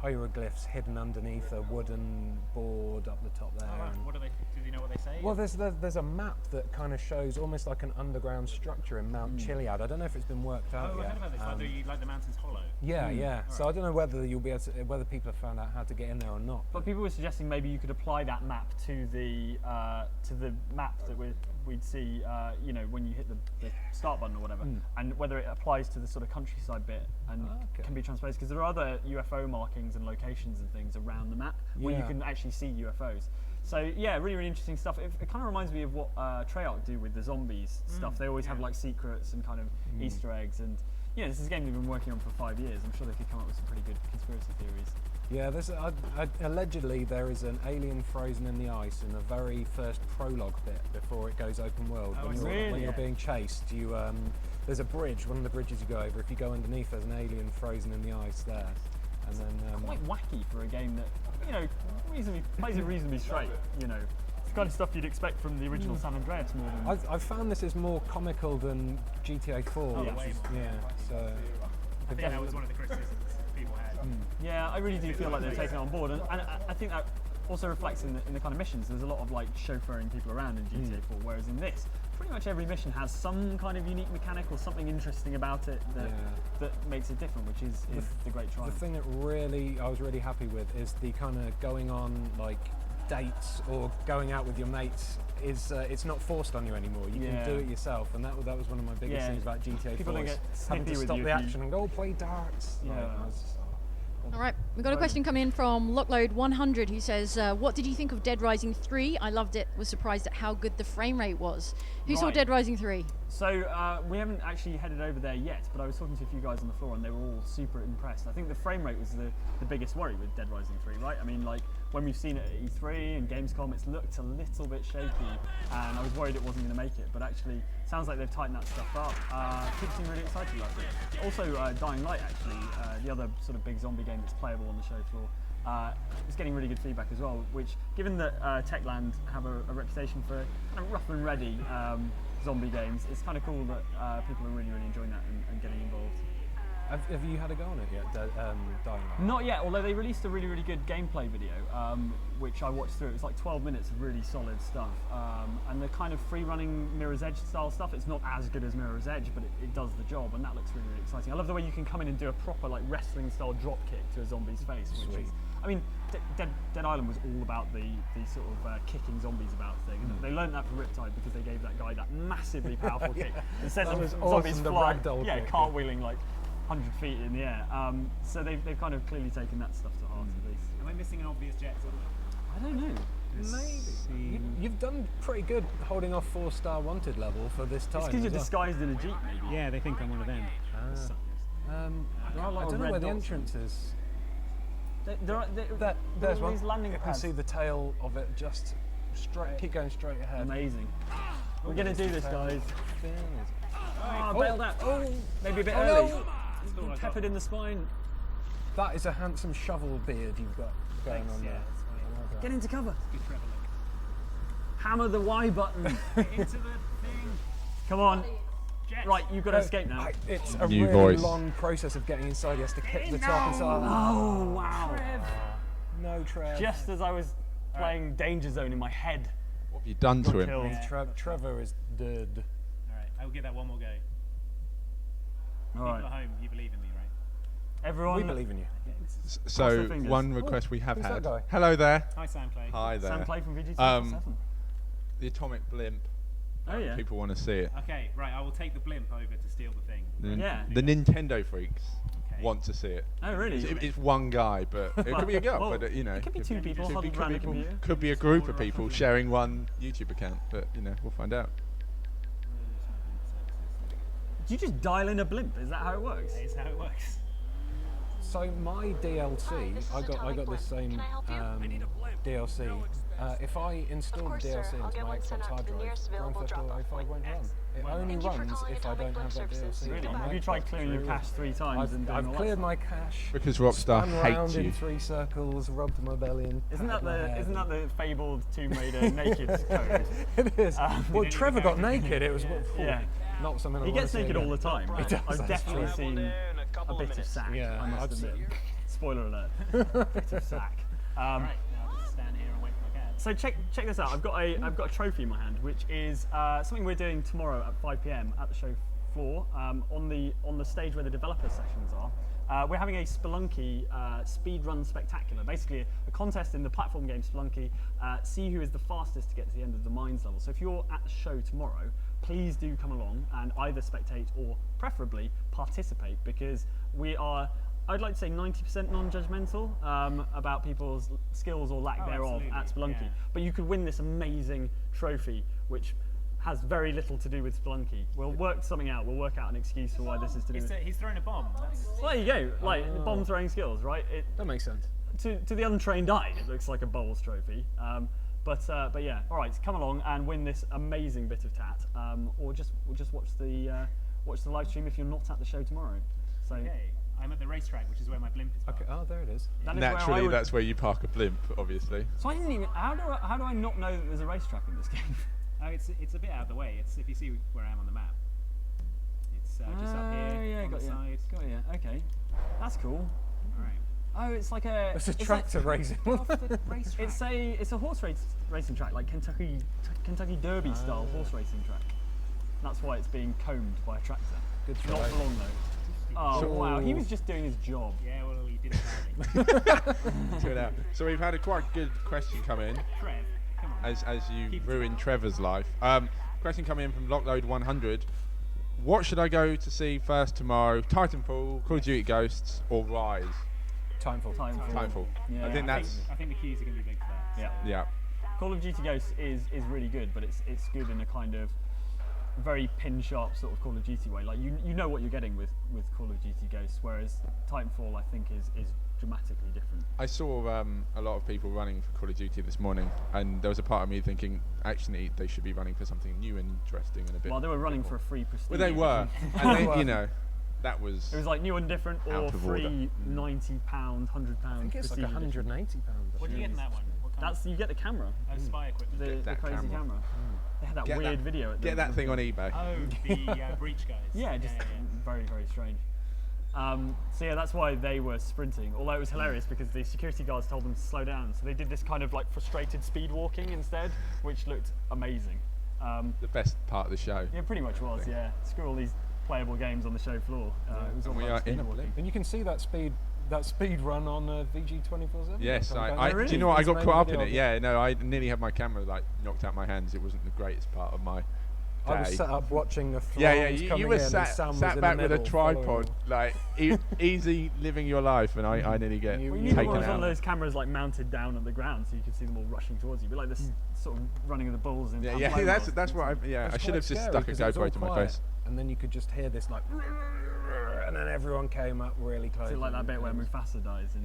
hieroglyphs hidden underneath a wooden board up the top there.
Oh, wow.
and-
What do they? Do you know what they say?
Well, there's a map that kind of shows almost like an underground structure in Mount Chiliad. I don't know if it's been worked out
Oh, I
yet.
heard about this. Like the mountain's hollow.
Yeah, yeah. So I don't know whether you'll be able to, whether people have found out how to get in there or not.
But people were suggesting maybe you could apply that map to the map that we'd see, when you hit the start button or whatever, and whether it applies to the sort of countryside bit and
Okay.
can be transposed, because there are other UFO markings and locations and things around the map where you
Yeah.
can actually see UFOs. So yeah, really, really interesting stuff. It kind of reminds me of what Treyarch do with the zombies stuff. They always have like secrets and kind of Easter eggs, and this is a game they've been working on for 5 years. I'm sure they could come up with some pretty good conspiracy theories.
Yeah, there's allegedly there is an alien frozen in the ice in the very first prologue bit before it goes open world.
Oh,
when,
I
you're,
see.
when you're
Really?
being chased, there's a bridge, one of the bridges you go over. If you go underneath, there's an alien frozen in the ice there, and then
Quite wacky for a game that plays it reasonably straight. It's the kind of stuff you'd expect from the original San Andreas more than.
I've found this is more comical than GTA 4.
yeah,
which
way
is,
more.
yeah. So
I think that was one of the criticisms people had.
Yeah, I really do feel like they're taking it on board, and I think that also reflects in the kind of missions. There's a lot of like chauffeuring people around in GTA 4, whereas in this, pretty much every mission has some kind of unique mechanic or something interesting about it that makes it different, which is the great
the
triumph.
thing that I was really happy with is the kind of going on like dates or going out with your mates is it's not forced on you anymore. You
Yeah.
can do it yourself, and that was one of my biggest
Yeah.
things about GTA 4.
People don't
is
get
having
snippy
to
with
stop
you
the
if you-
action and go play darts.
Yeah.
Like, I was just,
All right, we've got a question coming in from Lockload100 who says, what did you think of Dead Rising 3? I loved it, was surprised at how good the frame rate was. Who saw
Right.
Dead Rising 3?
So we haven't actually headed over there yet, but I was talking to a few guys on the floor and they were all super impressed. I think the frame rate was the biggest worry with Dead Rising 3, right? I mean, like when we've seen it at E3 and Gamescom, it's looked a little bit shaky, and I was worried it wasn't going to make it, but actually sounds like they've tightened that stuff up. People seem really excited about it. Also, Dying Light, actually, the other sort of big zombie game that's playable on the show floor, is getting really good feedback as well, which, given that Techland have a reputation for kind of rough and ready zombie games, it's kind of cool that people are really, really enjoying that and getting involved.
Have you had a go on it yet, Dying Light?
Not yet, although they released a really, really good gameplay video, which I watched through. It was like 12 minutes of really solid stuff. And the kind of free-running Mirror's Edge style stuff, it's not as good as Mirror's Edge, but it does the job, and that looks really, really exciting. I love the way you can come in and do a proper like wrestling-style drop kick to a zombie's face. Which is, I mean, Dead Island was all about the sort of kicking zombies about thing. And they learned that from Riptide because they gave that guy that massively powerful kick. And sent
That was
zombies
awesome, the
flying,
ragdoll kick, yeah.
cartwheeling like 100 feet in the air. So they've kind of clearly taken that stuff to heart at least.
Am I missing an obvious jet?
I don't know.
Maybe. You've done pretty good holding off 4-star wanted level for this time.
It's because you're
as well.
disguised in a jeep, maybe.
Yeah, they think I'm one of them.
There are a lot
I
of
don't know
red
where the
dots.
entrance is.
There's
one.
these landing
I can
pads.
see the tail of it just straight. Keep going straight ahead.
Amazing. We're gonna do this, guys.
Oh,
Bailed out. Oh, maybe a bit
Oh,
early.
no.
Peppered in the spine.
That is a handsome shovel beard you've got going on there. I like
Get
that.
into cover.
Good Trevor look.
Hammer the Y button.
Into the thing.
Come on.
Jet.
Right, you've got to escape now.
It's a
New
really
voice.
long process of getting inside. He has to hit the top and start.
Oh, wow.
No, Trev.
Just as I was playing Danger Zone in my head.
What have you done to him?
Killed.
Yeah.
Trevor is dead.
All right, I will give that one more go.
All
People
right.
at home, you believe in me, right?
Everyone.
We believe in you.
Cross
So
their fingers.
one request we have
who's that
had.
guy?
Hello there.
Hi, Sam Clay.
Hi there.
Sam Clay from VG7.
The atomic blimp.
Oh, yeah.
People want to see it.
Okay, right, I will take the blimp over to steal the thing.
Yeah.
The Nintendo freaks
Okay.
want to see it.
Oh, really?
It's one guy, but it could be a girl.
Well,
but you know,
it could be two people huddled around a computer.
Could be a group of people sharing one YouTube account. But you know, we'll find out.
Do you just dial in a blimp? Is that how it works?
That is how it works.
So my DLC,
this is
I got
Atomic
the
Blimp.
same
Can I help you?
DLC. If I install the
course, sir.
DLC
I'll
into
get
my
one sent
Xbox
out
hard
to the
drive,
nearest
Grand
available
Theft Auto
drop-off
5
point.
won't run. It only
Thank you for
runs
calling
if I
Atomic
don't
Blimp
have that
Services.
DLC.
Really?
on my
Have you tried
Xbox.
clearing your cache 3 times? and doing all
I've
that
cleared
stuff?
my cache.
Because Rockstar
spun
hates
around
you.
in 3 circles, rubbed my belly in.
Isn't that
patted my head.
the fabled Tomb Raider naked code?
It is. Well,
didn't
Trevor got
go.
naked. It was
Yeah.
not something I
He
wanna
gets
see
naked
again.
all the time.
He does,
I've
that's
definitely
true.
seen a bit of sack.
Yeah,
I must
I've
admit. Spoiler alert. bit of sack.
Right, now I'll just stand here and wait for my cab.
So check this out. I've got a trophy in my hand, which is something we're doing tomorrow at 5 p.m. at the show floor on the stage where the developer sessions are. We're having a Spelunky speedrun spectacular, basically a contest in the platform game Spelunky. See who is the fastest to get to the end of the mines level. So if you're at the show tomorrow, please do come along and either spectate or preferably participate, because we are, I'd like to say 90% non-judgmental about people's skills or lack thereof at Spelunky.
yeah.
But you could win this amazing trophy, which has very little to do with Spelunky. We'll work something out. We'll work out an excuse for why this is to do with.
He's throwing a bomb. That's
Well, there you go. Like bomb throwing skills, right?
That makes sense.
To the untrained eye, it looks like a bowls trophy. But yeah, all right, come along and win this amazing bit of tat, or just watch the live stream if you're not at the show tomorrow. So
okay. I'm at the racetrack, which is where my blimp is parked.
Okay. Oh, there it is.
that is where I
Naturally,
would-
that's where you park a blimp, obviously.
So I didn't even. How do I not know that there's a racetrack in this game?
Oh, it's a bit out of the way. It's if you see where I am on the map. It's just up here
Yeah,
on
got
the
you.
side.
Got you. Okay, that's cool.
All right.
Oh, it's like a.
It's a
is it-
tractor racing.
It's a horse racing track, like Kentucky Derby style horse racing track. That's why it's being combed by a tractor.
Good
Not
try.
for long though. Oh
So-
wow, he was just doing his job.
Yeah, well, he did it badly.
Check it out. So we've had a quite good question come in,
Trev, come on.
as you
Keep it
ruined Trevor's life. Question coming in from Lockload 100. What should I go to see first tomorrow? Titanfall, Call of Duty Ghosts, or Rise?
Timeful.
Titanfall.
Yeah.
I think that's
I think the keys are going to be big for that.
Yeah.
So.
yeah.
Call of Duty Ghosts is really good, but it's good in a kind of very pin sharp sort of Call of Duty way. Like you know what you're getting with Call of Duty Ghosts, whereas Titanfall I think is dramatically different.
I saw a lot of people running for Call of Duty this morning, and there was a part of me thinking, actually, they should be running for something new and interesting and a bit.
Well, they were running
bit
for a
more.
free prestige.
Well, they were, and they, you know, that was.
It was like new and different, or
Out of
free
order.
£90, £100.
I think it's like
prestige edition.
£180.
What do you get in that one? What kind
That's you get the camera,
of spy equipment?
the
that
crazy
camera.
camera. They had that
Get
weird
that-
video. At
Get that thing on eBay.
Oh, the breach guys.
Yeah, just very very strange. So yeah, that's why they were sprinting. Although it was hilarious because the security guards told them to slow down, so they did this kind of like frustrated speed walking instead, which looked amazing.
The best part of the show.
Yeah, pretty much was. Yeah, screw all these playable games on the show floor. It was all
we
about
are
speed
in a
walking.
And you can see that speed run on VG 24/7.
Yes,
Don't
I
know.
do you know what? I
It's
got
made
caught
a
up in
video
it.
of
Yeah, no, I nearly had my camera like knocked out my hands. It wasn't the greatest part of my day.
I was set up watching the throngs
Yeah,
coming
you were
in and
sat
Sam was in
back
the
with a
middle
tripod,
following.
like easy living your life, and I nearly get
You
Well, you need
taken
one of
out.
those cameras like mounted down at the ground, so you can see them all rushing towards you. But like this sort of running of the bulls in.
Yeah, that's what I. Yeah, I should have just stuck a GoPro to my face.
And then you could just hear this like, and then everyone came up really close.
Is it like that bit where Mufasa dies?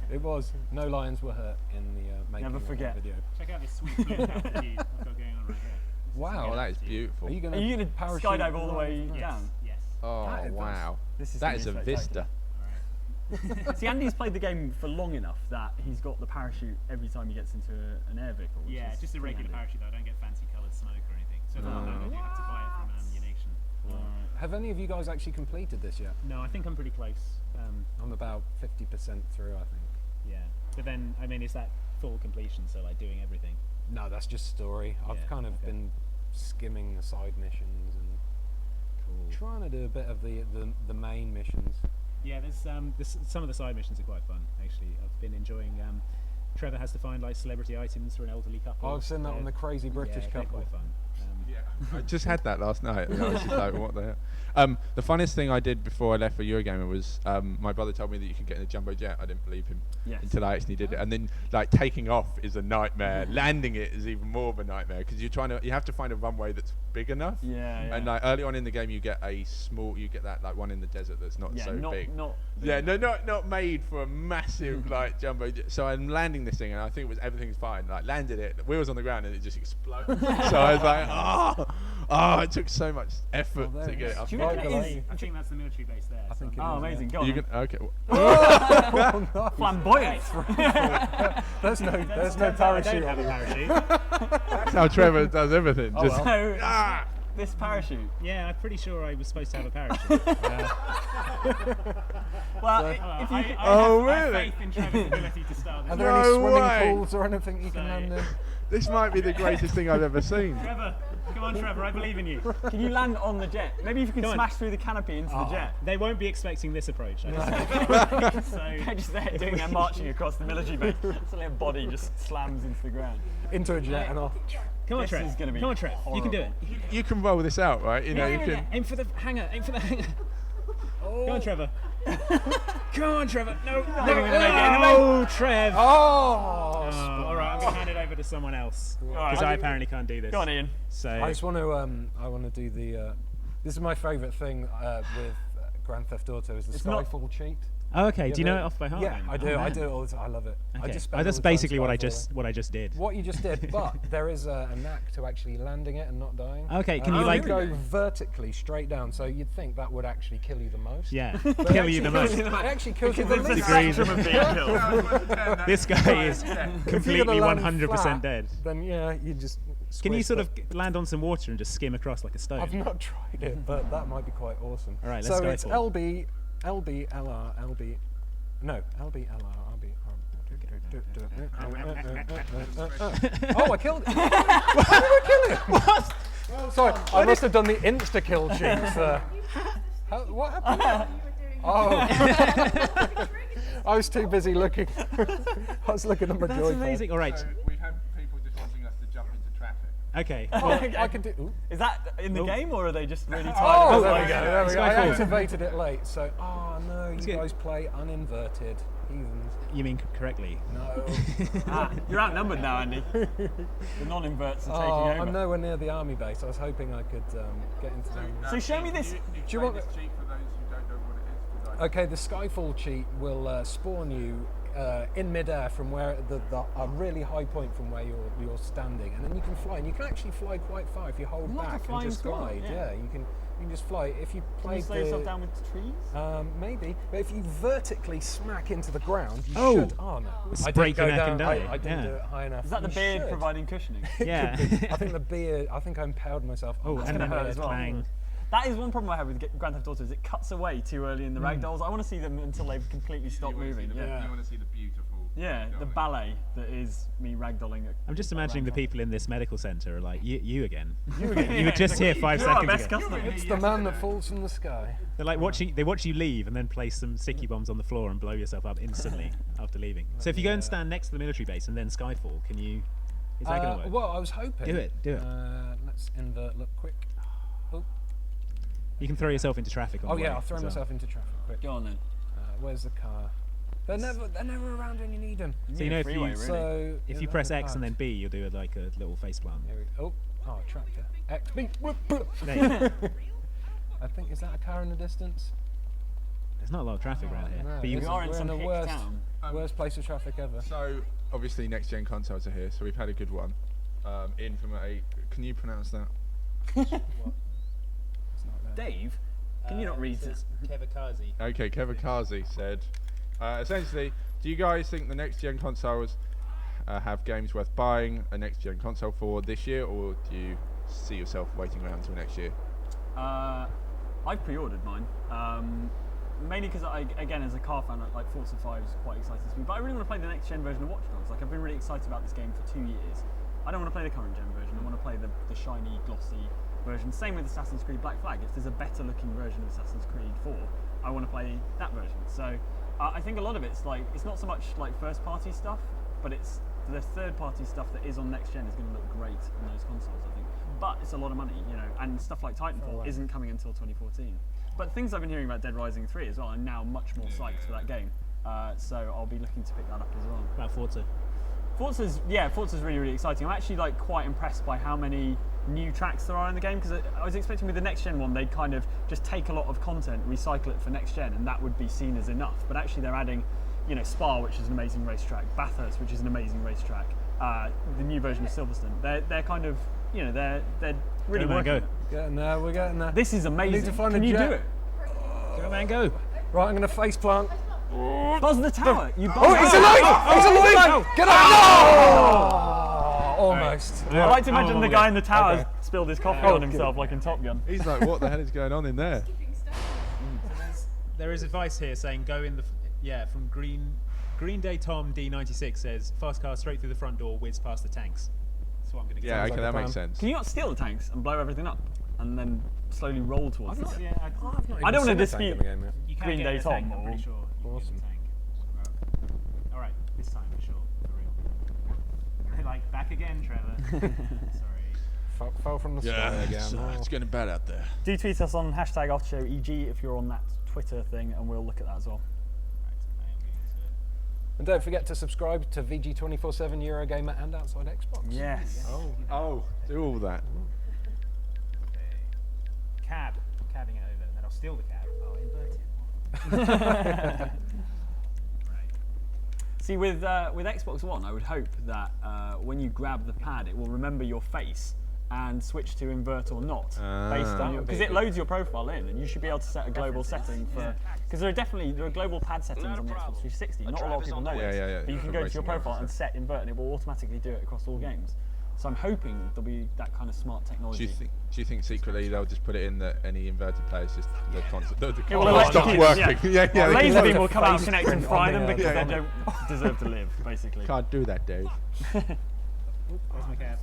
It was. No lions were hurt in the making
Never
of
forget.
that video.
Check out this sweet blue keys I've got going on right here.
Wow.
Oh, that is beautiful.
Are you going
Are you going to
parachute
skydive all the way
right?
down?
Yes.
Oh
That-
wow,
This is
that
gonna
is
be
a
spectacular.
vista.
See, Andy's played the game for long enough that he's got the parachute every time he gets into an air vehicle. which
Yeah,
is
just a
pretty
regular
handy.
parachute though. I don't get fancy coloured smoke or anything. So if I don't, I do have to buy it from Ammunition.
Have any of you guys actually completed this yet?
No, I think I'm pretty close.
I'm about 50% through, I think.
Yeah, but then I mean, is that full completion? So like doing everything?
No, that's just story. I've
Yeah,
kind of
okay.
been skimming the side missions and trying to do a bit of the main missions.
Yeah, there's some of the side missions are quite fun actually. I've been enjoying. Trevor has to find like celebrity items for an elderly couple.
Oh, I've seen that on the Crazy British
yeah, they're
Couple.
quite fun.
I just had that last night. And I was just like, what the hell? The funniest thing I did before I left for Eurogamer was my brother told me that you can get in a jumbo jet. I didn't believe him
Yes.
until I actually did it. And then like taking off is a nightmare. Landing it is even more of a nightmare because you have to find a runway that's big enough.
Yeah.
And like early on in the game, you get that like one in the desert that's not
yeah,
so
not,
big.
Not
Yeah, no, not made for a massive like jumbo jet. So I'm landing this thing, and I think everything's fine. Like landed it, the wheels on the ground, and it just exploded. So I was like, oh, it took so much effort
Oh,
to get it up.
Do you reckon it is?
I think that's the military base there.
I think it
Oh,
is,
amazing!
yeah.
Go on.
You
then.
can okay.
Oh, nice.
Flamboyant.
There's no
I
parachute
don't have
on
a
it.
parachute.
That's how Trevor does everything.
Oh,
Just
well.
So this parachute.
Yeah, I'm pretty sure I was supposed to have a parachute.
Well,
I
if you
have
really?
faith in Trevor's ability to start
Are
this.
there any
No
swimming
way.
pools or anything you can land in?
this might be the greatest thing I've ever seen.
Trevor, come on, Trevor, I believe in you.
can you land on the jet? Maybe if you can
Come on.
smash through the canopy into the jet.
They won't be expecting this approach. I just so
They're just there doing their marching across the military base. Suddenly a body just slams into the ground.
Into a jet and off.
come on,
This
Trev.
is gonna be
Come on, Trev. You can do it.
You can roll this out, right? You know, you can.
Aim for the hanger. Aim for the hanger. Come on, Trevor. Come on, Trevor. No, no, Trev.
Oh!
All right, I'm gonna hand it over to someone else
right.
because I apparently can't do this.
Go on, Ian.
So
I just want to do the. This is my favourite thing with Grand Theft Auto is the
It's not-
Skyfall cheat.
oh, okay. Do you know it off by heart?
Yeah,
then?
I do.
Oh,
I
man.
do it all the time. I love it. I
Okay.
just spend
That's
all the time
basically what I
Skyfalling.
just did.
What you just did, but there is a knack to actually landing it and not dying.
Okay, can you,
you
like-
go vertically straight down? So you'd think that would actually kill you the most.
Yeah,
But it
kill you the most.
It actually kills you the
It's the
least.
spectrum of being killed.
This guy is
If you're gonna
completely
land
100%
flat,
dead.
Then yeah, you just.
Can you
squish
sort
it.
of land on some water and just skim across like a stone?
I've not tried it, but that might be quite awesome.
All right, let's
so
go
it's
for it.
LB, LB, LR, LB. No, LB, LR, LB. Oh, I killed it! How did I kill it? What? Sorry, I must have done the insta kill cheats. What happened? Oh, I was too busy looking. I was looking at my
That's
joypad.
amazing. All right.
We've had people just wanting us to jump into traffic.
Okay.
Well, I can do. Ooh.
Is that in the game or are they just really
Oh,
tired?
there we go. There we go. I
Skyfall.
activated it late, so no, you
good.
guys play uninverted heathens.
You mean correctly?
No.
You're outnumbered now, Andy. The non-inverts are taking over.
I'm nowhere near the army base. I was hoping I could get into them.
So show me this.
Do you want?
this cheat for those who don't know what it is? 'Cause
Okay, the Skyfall cheat will spawn you in midair from where a really high point from where you're standing, and then you can fly. And you can actually fly quite far if you hold
Like a
back and
flying
just
squirrel,
glide.
yeah.
You can just fly. If you
Can
play
you slow yourself down with trees?
maybe, but if you vertically smack into the ground, you
Oh.
should. Oh no! I
break
didn't
your
go
neck and
down.
die.
I didn't
Yeah.
do it high enough.
Is that the
You
beard
should.
providing cushioning?
Yeah.
I think the beard. I think I impaled myself.
Oh,
that's
and
gonna
then
hurt as well.
clang.
That is one problem I have with Grand Theft Auto, is it cuts away too early in the ragdolls. I want to see them until they've completely stopped moving.
You want to see the beautiful.
Yeah, the ballet that is me ragdolling.
I'm just imagining the people in this medical centre are like, you again. You again. You were just here 5 seconds
best
ago.
customer.
It's the man that falls from the sky.
They're like they watch you leave and then place some sticky bombs on the floor and blow yourself up instantly after leaving. So if you go and stand next to the military base and then Skyfall, can you? Is that going to work?
Well, I was hoping.
Do it.
Let's invert. Look quick. Oh.
You can throw yourself into traffic. On
Oh
the
yeah,
way
I'll throw
as well.
myself into traffic quick.
Go on then.
Where's the car? They're never around when you need them.
So you know if you press X and then B, you'll do like a little face plant.
Oh, tractor. X B. I think, is that a car in the distance?
There's not a lot of traffic around here.
No,
But you
We are in
we're
some
the
hick
worst,
town.
worst place of traffic ever.
So obviously next gen consoles are here, so we've had a good one. In from can you pronounce that?
Dave, can you not read this?
Kevakazi.
Okay, Kevakazi said, essentially, do you guys think the next gen consoles have games worth buying a next gen console for this year, or do you see yourself waiting around until next year?
I've pre-ordered mine. Mainly because again, as a car fan, like Forza 5 is quite exciting to me. But I really want to play the next gen version of Watch Dogs. Like I've been really excited about this game for 2 years. I don't want to play the current gen version. I want to play the shiny, glossy version. Same with Assassin's Creed Black Flag. If there's a better looking version of Assassin's Creed 4, I want to play that version. So I think a lot of it's like, it's not so much like first party stuff, but it's the third party stuff that is on next gen is going to look great on those consoles, I think. But it's a lot of money, you know, and stuff like Titanfall isn't coming until 2014. But things I've been hearing about Dead Rising 3 as well, I'm now much more psyched for that game. So I'll be looking to pick that up as well.
About Forza.
Forza's really, really exciting. I'm actually like quite impressed by how many new tracks there are in the game, because I was expecting with the next gen one they'd kind of just take a lot of content, recycle it for next gen, and that would be seen as enough. But actually they're adding, you know, Spa, which is an amazing racetrack, Bathurst, which is an amazing racetrack, the new version of Silverstone. They're kind of, you know, they're really working.
Getting there, we're getting there.
This is amazing.
Need to find
Can
a
you
jet.
do it?
Go man, go.
Right, I'm going to face plant.
Buzz the tower. You buzz
Oh, he's alive! He's alive! Get up! No! Almost.
I like to imagine the guy in the tower
Okay.
spilled his coffee
Oh,
on himself like in Top Gun.
He's like, what the hell is going on in there?
There is advice here saying go in the from Green Day Tom D96 says fast car straight through the front door, whiz past the tanks. That's what I'm going to
Yeah,
Sounds
okay,
like a
that makes
plan.
sense.
Can you not steal the tanks and blow everything up and then slowly roll towards it?
I
don't want to dispute
You can
Green
get
Day
in a
Tom.
tank, I'm pretty sure. You can get in a tank. All right, this time for sure, for real. Like back again, Trevor. Sorry.
Fell from the sky again.
It's getting bad out there.
Do tweet us on #AfterShowEG if you're on that Twitter thing, and we'll look at that as well.
And don't forget to subscribe to VG247, Eurogamer, and Outside Xbox.
Yes.
Oh, do all that.
Cab. I'm cabbing it over, and then I'll steal the cab. I'll invert it.
See, with Xbox One, I would hope that when you grab the pad, it will remember your face and switch to invert or not, based on your, because it loads your profile in, and you should be able to set a global setting for. Because there are global pad settings on the Xbox 360. Not a lot of people know this,
Yeah.
but you can
For
go to your
racing
profile
games,
and set invert, and it will automatically do it across all games. So I'm hoping there'll be that kind of smart
Do
technology.
you think secretly they'll just put it in that any inverted players just the console
It will
console stops
electrocute,
working?
yeah.
Yeah.
Laser
they
beam will come out, connect, and
print
fry
on
them
the,
because
yeah.
they don't deserve to live, basically.
can't do that, Dave.
Where's my cab?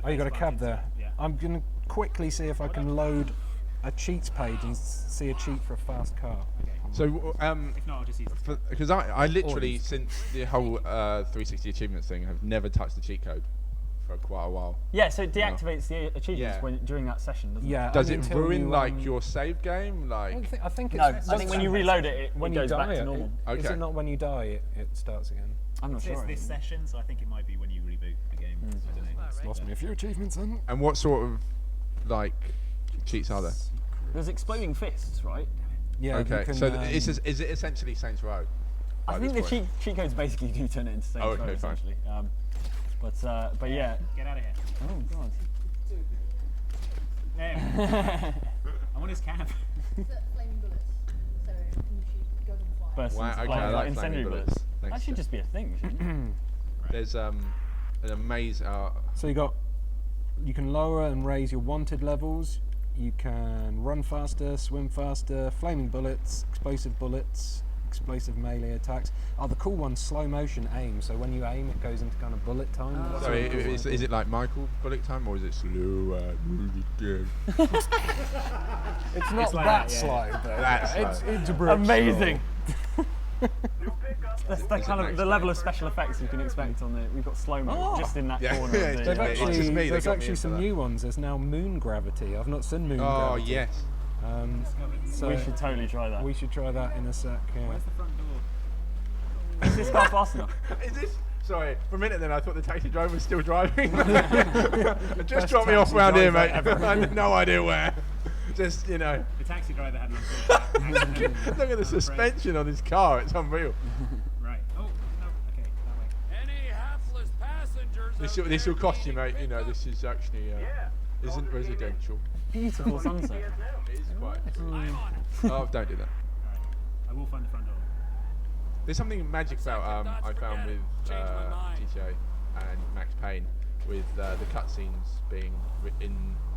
Oh, you got a cab there.
Yeah.
I'm going to quickly see if I can load a cheats page and see a cheat for a fast car.
So,
If not, I'll just use it.
because I literally since the whole 360 achievements thing have never touched the cheat code for quite a while.
Yeah, so it deactivates the achievements
Yeah.
during that session, doesn't it?
Yeah.
Does
only
it
until
ruin
you,
like your save game?
I
Like,
think
No,
it's,
I think when you reload it,
when
it
you
goes
die,
back to normal.
Is
Okay.
it not when you die it starts again?
I'm not
It's
sure.
this session, so I think it might be when you reboot the game. I don't know.
Lost me a few achievements then.
and what sort of like cheats are there?
There's exploding fists, right?
Yeah.
Okay,
You can,
so is it essentially Saints Row?
I
by
think the
this point?
cheat codes basically do turn it into Saints
Oh,
Row,
okay, fine.
essentially. But yeah.
Get out of here.
Oh god.
There. I want his cab.
Flaming bullets. So you should go and fly.
Bursts
Wow,
into
okay,
flame,
I like
incendiary
flaming
bullets.
bullets.
That
Thanks,
should
Jeff.
just be a thing, shouldn't it?
There's an amazing.
So you can lower and raise your wanted levels. you can run faster, swim faster, flaming bullets, explosive melee attacks. Oh, the cool one's slow motion aim. So when you aim, it goes into kind of bullet time.
So is it like Michael bullet time, or is it slow and really good?
It's not
like
that
that, yeah.
slow, but
That's
it's a brick
Amazing. That's the
Is it
kind of
next
the
time?
level of special effects you can expect on the. We've got slow mo just in that
Yeah.
corner.
Yeah,
of the,
They've
It's just me that
there's
got me
actually
into
some
that.
new ones. There's now moon gravity. I've not seen moon
Oh
gravity.
yes.
So
we should totally try that.
we should try that in a sec. Yeah.
Where's the front door?
Is this car fast enough?
Is this? Sorry, for a minute then I thought the taxi driver was still driving. Just
Best
drop me off
taxi
around here,
driver
mate.
ever.
I had no idea where. Just, you know,
The taxi driver had an accident.
look at the suspension on his car. It's unreal.
Right. Oh, no. Okay, that way.
Any hapless passengers
This will cost you, mate. You know, this is actually isn't residential.
Beautiful sunset.
It is quite. Oh, don't do that.
I will find the front door.
There's something magic about I found with GTA and Max Payne with the cutscenes being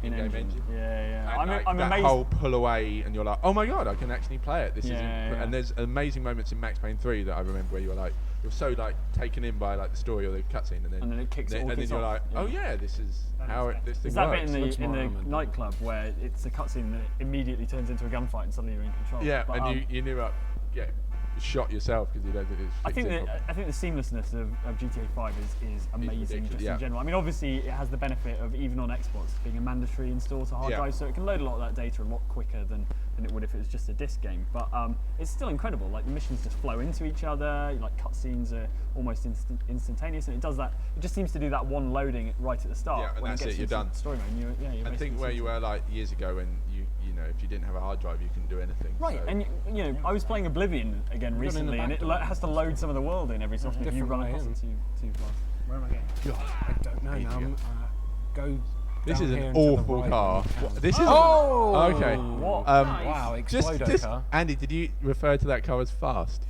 in-game engine.
Yeah.
And like
I'm
that
amazed.
whole pull away, and you're like, oh my god, I can actually play it. This is
Yeah.
and there's amazing moments in Max Payne 3 that I remember where you're like, you're so like taken in by like the story or the cutscene, and then
it kicks it all
and then
kicks
you're
off.
like, oh yeah, this is how this thing
Is that bit
works.
in
Looks
the
more armoured.
nightclub where it's a cutscene that immediately turns into a gunfight and suddenly you're in control?
Yeah,
But,
and you knew up, shot yourself because you don't think it's.
I think
fixed in
I think the seamlessness of GTA 5 is amazing
ridiculous,
just
yeah.
in general. I mean, obviously it has the benefit of even on Xbox being a mandatory install to hard
Yeah.
drives, so it can load a lot of that data a lot quicker than it would if it was just a disc game. But it's still incredible. Like the missions just flow into each other. Like cutscenes are almost instantaneous, and it does that. It just seems to do that one loading right at the start.
Yeah, and
when
that's
it gets
it, you're
into
done.
Story mode. You're
I think
basically
where you
sorted.
were like years ago when you know if you didn't have a hard drive you couldn't do anything.
Right,
so-
and you know, I was playing Oblivion again
in the
recently, and it
back
has to load some of the world in every so often if you
Different
run
way
across
in.
it too fast.
Where am I going?
God, I don't know now.
Idiot.
Go.
This
down
is
here
an
and to the
awful
right
car.
when you can.
This is
Oh!
okay.
What?
Wow,
Just
Explodo car.
Andy, did you refer to that car as fast?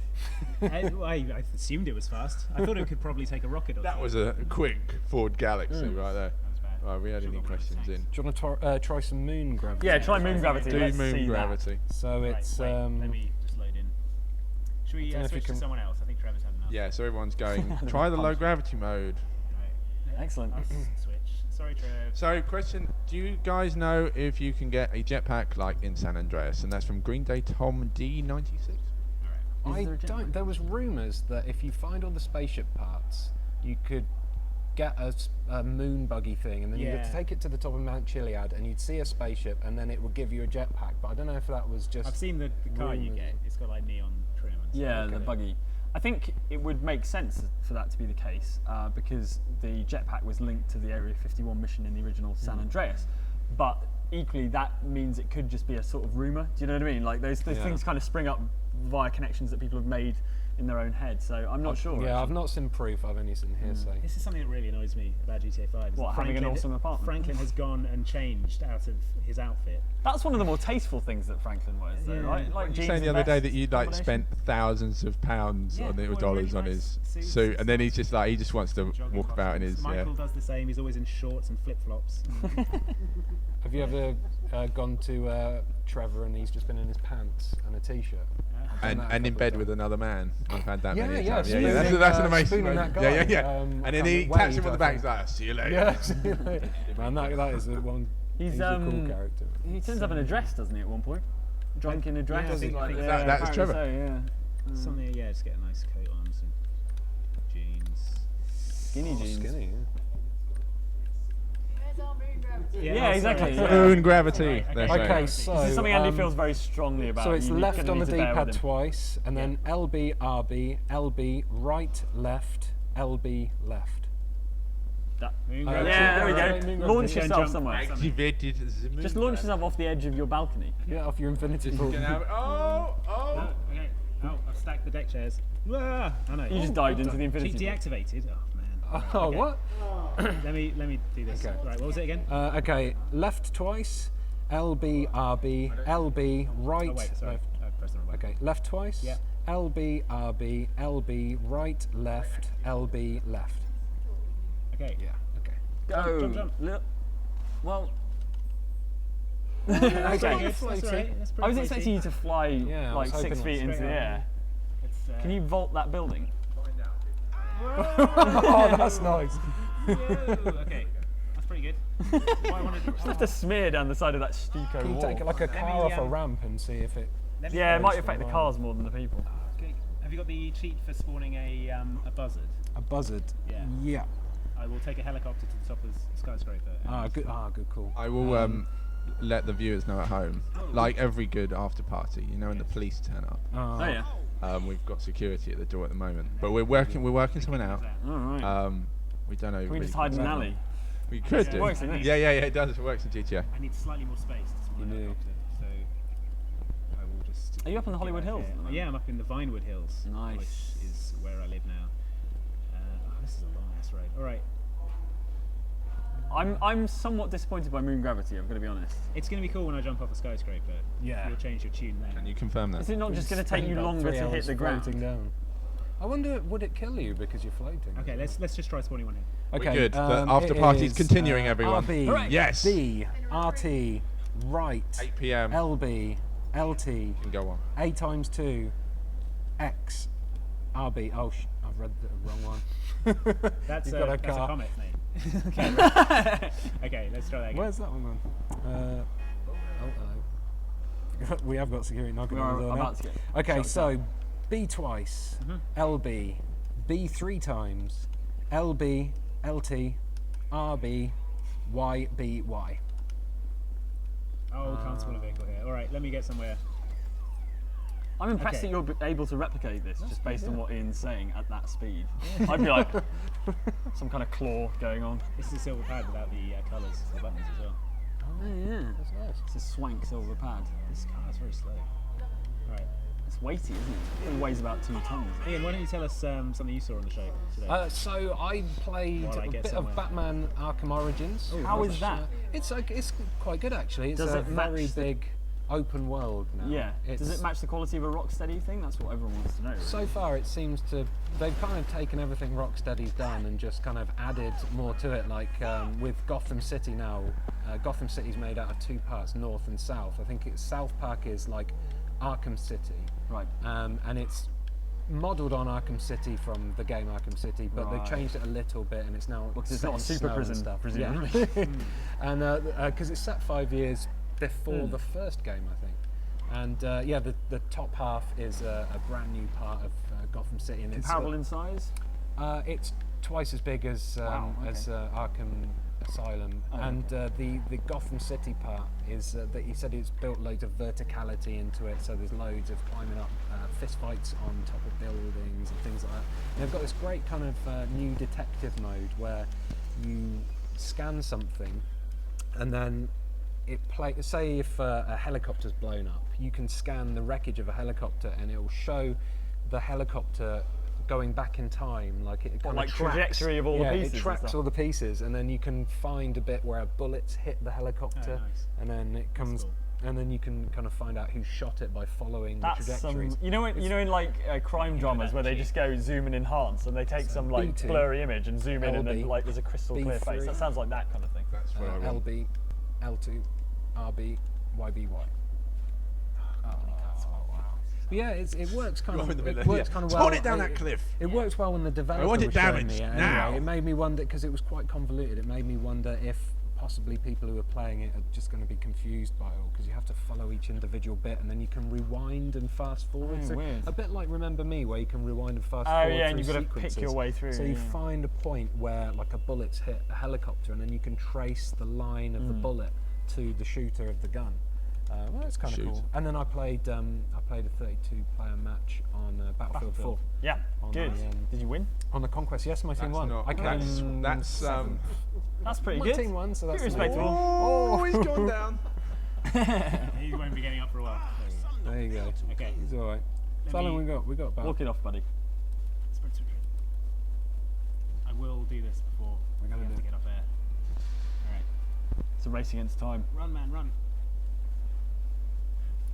I assumed it was fast. I thought it could probably take a rocket or
That
something.
was a quick Ford Galaxy right there.
That was bad.
Right, we had
Should've
any
got one of those
questions in?
tanks.
Do you want to try some moon gravity?
Yeah, try moon gravity.
Do
Let's
moon
see
gravity.
So
Right,
it's
wait, let me just load in. Should we
don't know if you
switch to
can-
someone else? I think Trevor's had enough.
Yeah, so everyone's going. Try the low gravity mode.
Right.
Excellent.
I'll switch. Sorry, Trev.
So, question: do you guys know if you can get a jetpack like in San Andreas? And that's from Green Day Tom D96.
I
there a
don't. There was rumours that if you find all the spaceship parts, you could get a moon buggy thing, and then you'd
Yeah.
take it to the top of Mount Chiliad, and you'd see a spaceship, and then it would give you a jetpack. But I don't know if that was just.
I've seen the car you
rumours.
get. It's got like neon trim and stuff.
Yeah, the
Okay.
buggy. I think it would make sense for that to be the case because the jetpack was linked to the Area 51 mission in the original San Andreas. But equally, that means it could just be a sort of rumor. Do you know what I mean? Like those
Yeah.
things kind of spring up via connections that people have made in their own head. So I'm not sure.
Yeah, I've
actually.
not seen proof. I've only seen hearsay.
This is something that really annoys me about GTA 5. is
What,
that
having an awesome apartment?
Franklin has gone and changed out of his outfit.
That's one of the more tasteful things that Franklin wears, though,
Yeah.
right? Like
You
jeans
saying the
and
other day
vest
that you'd like
combination.
spent thousands of pounds
Yeah,
on it,
well,
dollars
really
on
nice
his
suits
suit,
and
and then he's just like he just wants to
Jogging
walk about in
costumes.
his.
Michael does the same. He's always in shorts and flip flops.
Have you ever gone to Trevor and he's just been in his pants and a t-shirt? I've done that a
And in
couple
bed
of
with
times.
another man. I've had that many
Yeah,
times. Yeah,
spooning,
that's an amazing.
spooning
moment.
that
Yeah,
guy.
yeah.
I
And then
can't
he
wait,
taps him on
I
the back.
think.
He's like, "See you later."
Yeah, man, that is one.
He's
a cool character.
He turns up in a dress, doesn't he, at one point? Drunk in a dress.
I think- I think
that- that's
apparently
Trevor.
So, yeah.
Something, yeah, just get a nice coat on, some jeans.
Skinny jeans.
Skinny. Yeah.
Yeah, exactly. Yeah.
Moon gravity.
Right,
That's
okay.
right.
Okay, so
This is something Andy feels very strongly about.
So it's
You
left
kinda
on the
need to bear with
D-pad
him.
twice, and then LB, RB, LB, right, left, LB, left.
That-
Moon
Uh,
gravity.
Yeah, there we
Moon
go.
gravity.
Launch
Jump.
yourself somewhere.
Activated the moon
Just launch yourself off the edge of your balcony.
Yeah, off your infinity pool.
Oh,
Oh, okay. Oh, I've stacked the deck chairs. Ah, oh no.
You just dived into the infinity pool.
Deactivated. Oh man.
Oh,
Okay.
what?
Let me do this.
Okay.
Right, what was it again?
Okay, left twice, LB, RB, LB, right,
Oh wait, sorry.
left.
I pressed the wrong button.
Okay, left twice,
Yeah.
LB, RB, LB, right, left, LB, left.
Okay.
Yeah, okay.
Go.
Jump.
Well, Okay.
That's all right. That's
I was
pretty
expecting you to fly
Yeah, I
like
was
6
hoping
feet into the
straight
air. Can you vault that building?
Oh, that's nice.
Okay, that's pretty good. What I wanted to
Just have to smear down the side of that stucco
Can you
wall.
take like a
Let
car
me,
off a ramp and see if it...
Yeah, it might
Close
affect the
the
cars more than the people.
Okay. Have you got the cheat for spawning a buzzard?
A buzzard?
Yeah.
Yeah.
I will take a helicopter to the top of the skyscraper.
Good call.
I will let the viewers know at home, like every good after party, you know, when the police turn up.
Oh yeah.
We've got security at the door at the moment, but we're working something out.
All right.
We don't know.
Can we
really
just hide in an
what's
alley?
We could
It
do.
works, doesn't it?
Yeah, it does. It works in GTA.
I need slightly more space to spawn a
You do.
helicopter, so I will just...
Are you up in the Hollywood Hills? at the moment?
Yeah, I'm up in the Vinewood Hills,
Nice.
which is where I live now. This is a long ass road. All right.
I'm somewhat disappointed by moon gravity. I'm going to be honest.
It's going to be cool when I jump off a skyscraper.
Yeah.
You'll change your tune then.
Can you confirm that?
Is it not just going to take you
Spend about
longer
3
to hit
hours
the ground?
floating down. I wonder, would it kill you because you're floating?
Okay, let's just try spawning one here.
Okay,
We're good. The after
it
party's
is,
continuing, everyone.
RB,
Hooray.
Yes.
B, RT, right,
8 p.m.
LB, LT,
Can go on.
A times 2, X, RB. Oh, I've read the wrong one.
That's,
You've got a
that's a
car.
comet name. Okay, okay, let's try that again.
Where's that one gone? Hello. We have got security knocking
We
on
are
the door now.
about to get
Okay,
shut
so B twice, LB, B 3 times, LB, LT, RB, Y, B, Y.
Oh, can't spawn a vehicle here. All right, let me get somewhere.
I'm impressed
Okay.
that you're able to replicate this just based on what Ian's saying at that speed. I'd be like, some kind of claw going on.
This is a silver pad without the colours, the buttons as well.
Oh yeah.
That's nice.
It's a swank silver pad.
This car is very slow. All right.
It's weighty, isn't it? It weighs about 2 tons.
Ian, why don't you tell us something you saw on the show today?
So I played
While I
a
get
bit
somewhere.
of Batman Arkham Origins.
How is that?
It's quite good actually. It's
Does
a
it match
very
the-
big open world now.
Yeah.
It's,
Does it match the quality of a Rocksteady thing? That's what everyone wants to know. Really.
So far, it seems to. They've kind of taken everything Rocksteady's done and just kind of added more to it. Like with Gotham City now, Gotham City's made out of 2 parts, north and south. I think South Park is like Arkham City,
Right.
and it's modelled on Arkham City from the game Arkham City, but
Right.
they've changed it a little bit, and it's now
Because it's
set
not a
in
super
snow and
prison,
stuff.
presumably.
Yeah. And because it's set 5 years before the first game, I think. And yeah, the top half is a brand new part of Gotham City, and
Comparable in size?
it's twice as big as
Wow,
as Arkham Asylum,
Oh,
and the Gotham City part is that he said it's built loads of verticality into it, so there's loads of climbing up, fist fights on top of buildings and things like that. And they've got this great kind of new detective mode where you scan something, and then say if a helicopter's blown up, you can scan the wreckage of a helicopter, and it will show the helicopter going back in time, like it kind
like
of tracks,
trajectory of all the pieces
it
and
tracks
stuff?
all the pieces, and then you can find a bit where bullets hit the helicopter,
nice.
and then it comes,
cool.
and then you can kind of find out who shot it by following
That's
the trajectories.
you know in like crime dramas where they just go zoom and enhance and they take some like
B2,
blurry image and zoom in and then
LB,
like there's a crystal clear face.
B3.
That sounds like that kind of thing.
That's what I want.
LB, L2, RB, YBY. But yeah, it works kind
Right
of.
in the middle
It
there,
works
yeah.
kind of well.
Turn it down that cliff.
It works well when the developer
want it
was showing
damaged
me it.
now.
Anyway, it made me wonder because it was quite convoluted. It made me wonder if possibly people who are playing it are just going to be confused by it all, because you have to follow each individual bit and then you can rewind and fast forward.
Oh,
So
weird.
a bit like Remember Me, where you can rewind and fast
Oh,
forward.
yeah, and
through
you've got to pick
sequences.
your way through,
So you
yeah.
find a point where like a bullet's hit a helicopter, and then you can trace the line of the bullet to the shooter of the gun. Well, that's kind of
Shoot.
cool. And then I played a 32-player match on Battlefield 4
Yeah,
On
good.
the,
Did you win?
on the Conquest. Yes, my team
That's
won.
not.
I came
That's
seventh.
That's pretty
My
good.
team won, so that's
Pretty
nice.
respectable.
Oh, he's gone down.
He won't be getting up for a while.
There you go.
Okay.
He's all right.
Let
Fallon,
me-
we got about.
Walk it off, buddy.
I will do this before we
gonna
have
do
to
it.
get off air. All right.
It's a race against time.
Run, man, run.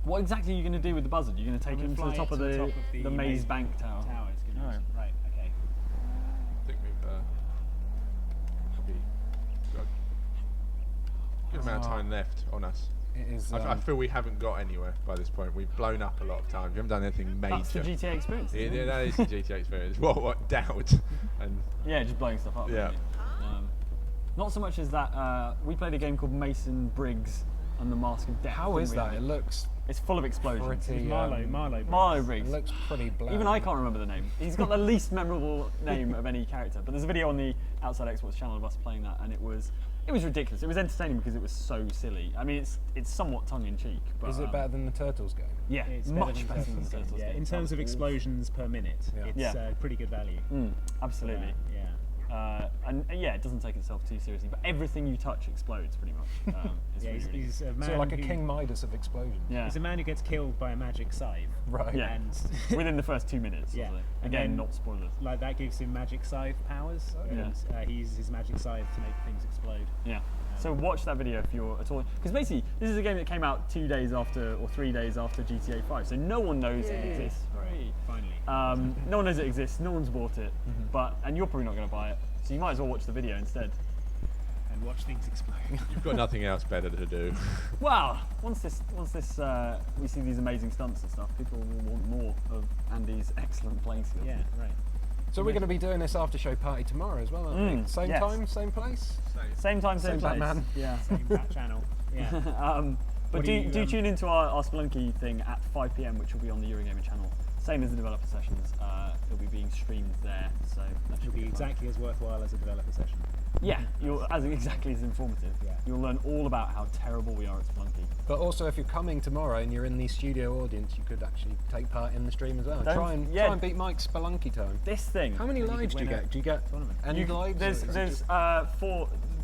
What exactly are you going to do with the buzzard? You're going to take
I'm
him
gonna
to the
fly
top
it
of
to
the,
the top of the
Maze
Maze
Bank Tower.
It's gonna
Alright.
right. Okay.
I think we've probably got a good amount of time left on us.
It is.
I feel we haven't got anywhere by this point. We've blown up a lot of times. We haven't done anything major.
That's the GTA experience.
Yeah, that is the GTA experience. What doubt? And
Yeah, just blowing stuff up.
Yeah.
Really. Not so much as that. We played a game called Mason Briggs and the Mask of Death.
How is that?
really.
It looks
It's full of explosions.
pretty.
Marlowe Briggs.
It looks pretty bland.
Even I can't remember the name. He's got the least memorable name of any character. But there's a video on the Outside Xbox channel of us playing that, and it was ridiculous. It was entertaining because it was so silly. I mean, it's somewhat tongue in cheek. But
Is it better than the Turtles game?
Yeah,
It's
much better than the Turtles
Yeah,
game.
in terms of explosions per minute, it's
Yeah.
pretty good value.
Absolutely.
Yeah.
And yeah, it doesn't take itself too seriously, but everything you touch explodes pretty much. It's
Yeah,
really, really
he's a man
So like a
who-
King Midas of explosions.
yeah.
He's a man who gets killed by a magic scythe.
Right.
Yeah.
And
Within the first 2 minutes.
Yeah.
Or so.
And
Again,
then-
not spoilers.
like that gives him magic scythe powers, and he uses his magic scythe to make things explode.
Yeah. So watch that video if you're at all, because basically this is a game that came out 2 days after or 3 days after GTA 5, so no one knows it exists. Right.
Finally.
No one knows it exists. No one's bought it, and you're probably not going to buy it, so you might as well watch the video instead.
And watch things explode.
you've got nothing else better to do.
Well, once we see these amazing stunts and stuff, people will want more of Andy's excellent playing skills.
Yeah, right.
So we're going to be doing this after show party tomorrow as well, aren't we? Same
yes.
time, same place.
Same time, same place.
Batman.
Yeah.
Same that channel. Yeah.
But
What do you,
do tune into our Spelunky thing at 5 PM, which will be on the Eurogamer channel. Same as the developer sessions. It'll be being streamed there, so that should
It'll be
good fun.
exactly as worthwhile as a developer session.
Yeah, exactly as informative.
Yeah.
You'll learn all about how terrible we are at Spelunky.
But also, if you're coming tomorrow and you're in the studio audience, you could actually take part in the stream as well. Try and beat Mike's Spelunky time.
This thing.
How many
You could
lives do you
win a
get? Do you get
tournament.
any lives?
There's
or is it
there's
just-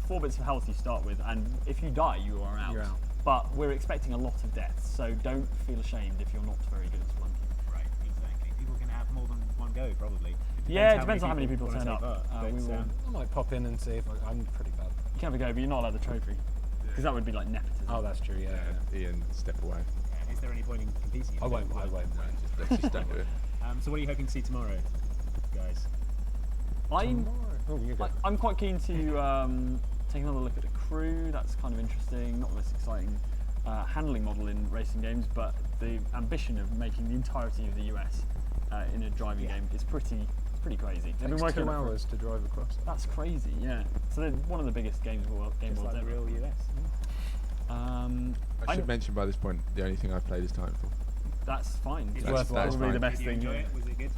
four bits of health you start with, and if you die, you are out.
You're out.
But we're expecting a lot of deaths, so don't feel ashamed if you're not very good at Spelunky.
Right, exactly. People can have more than one go, probably.
Yeah, it depends on how many people
wanna
turn
take
up.
part,
We
but,
will-
I might pop in and see if I'm pretty bad.
You can have a go, but you're not allowed the trophy. Because that would be like nepotism.
Oh, that's true. Yeah.
Ian, step away.
Is there any point in competing?
I won't.
Let's just don't do it.
So what are you hoping to see tomorrow, guys?
I'm quite keen to take another look at the crew. That's kind of interesting. Not the most exciting handling model in racing games, but the ambition of making the entirety of the US in a driving game is pretty crazy. They've been
Takes
working
2
on it for-
hours to drive across.
That's crazy. Yeah. So they're one of the biggest game
Just
worlds
like the
ever.
real US.
I should mention by this point the only thing I've played is Titanfall.
That's fine.
That's-
That's
that's
probably
fine.
the best
Did you
thing.
enjoy it? Was it good?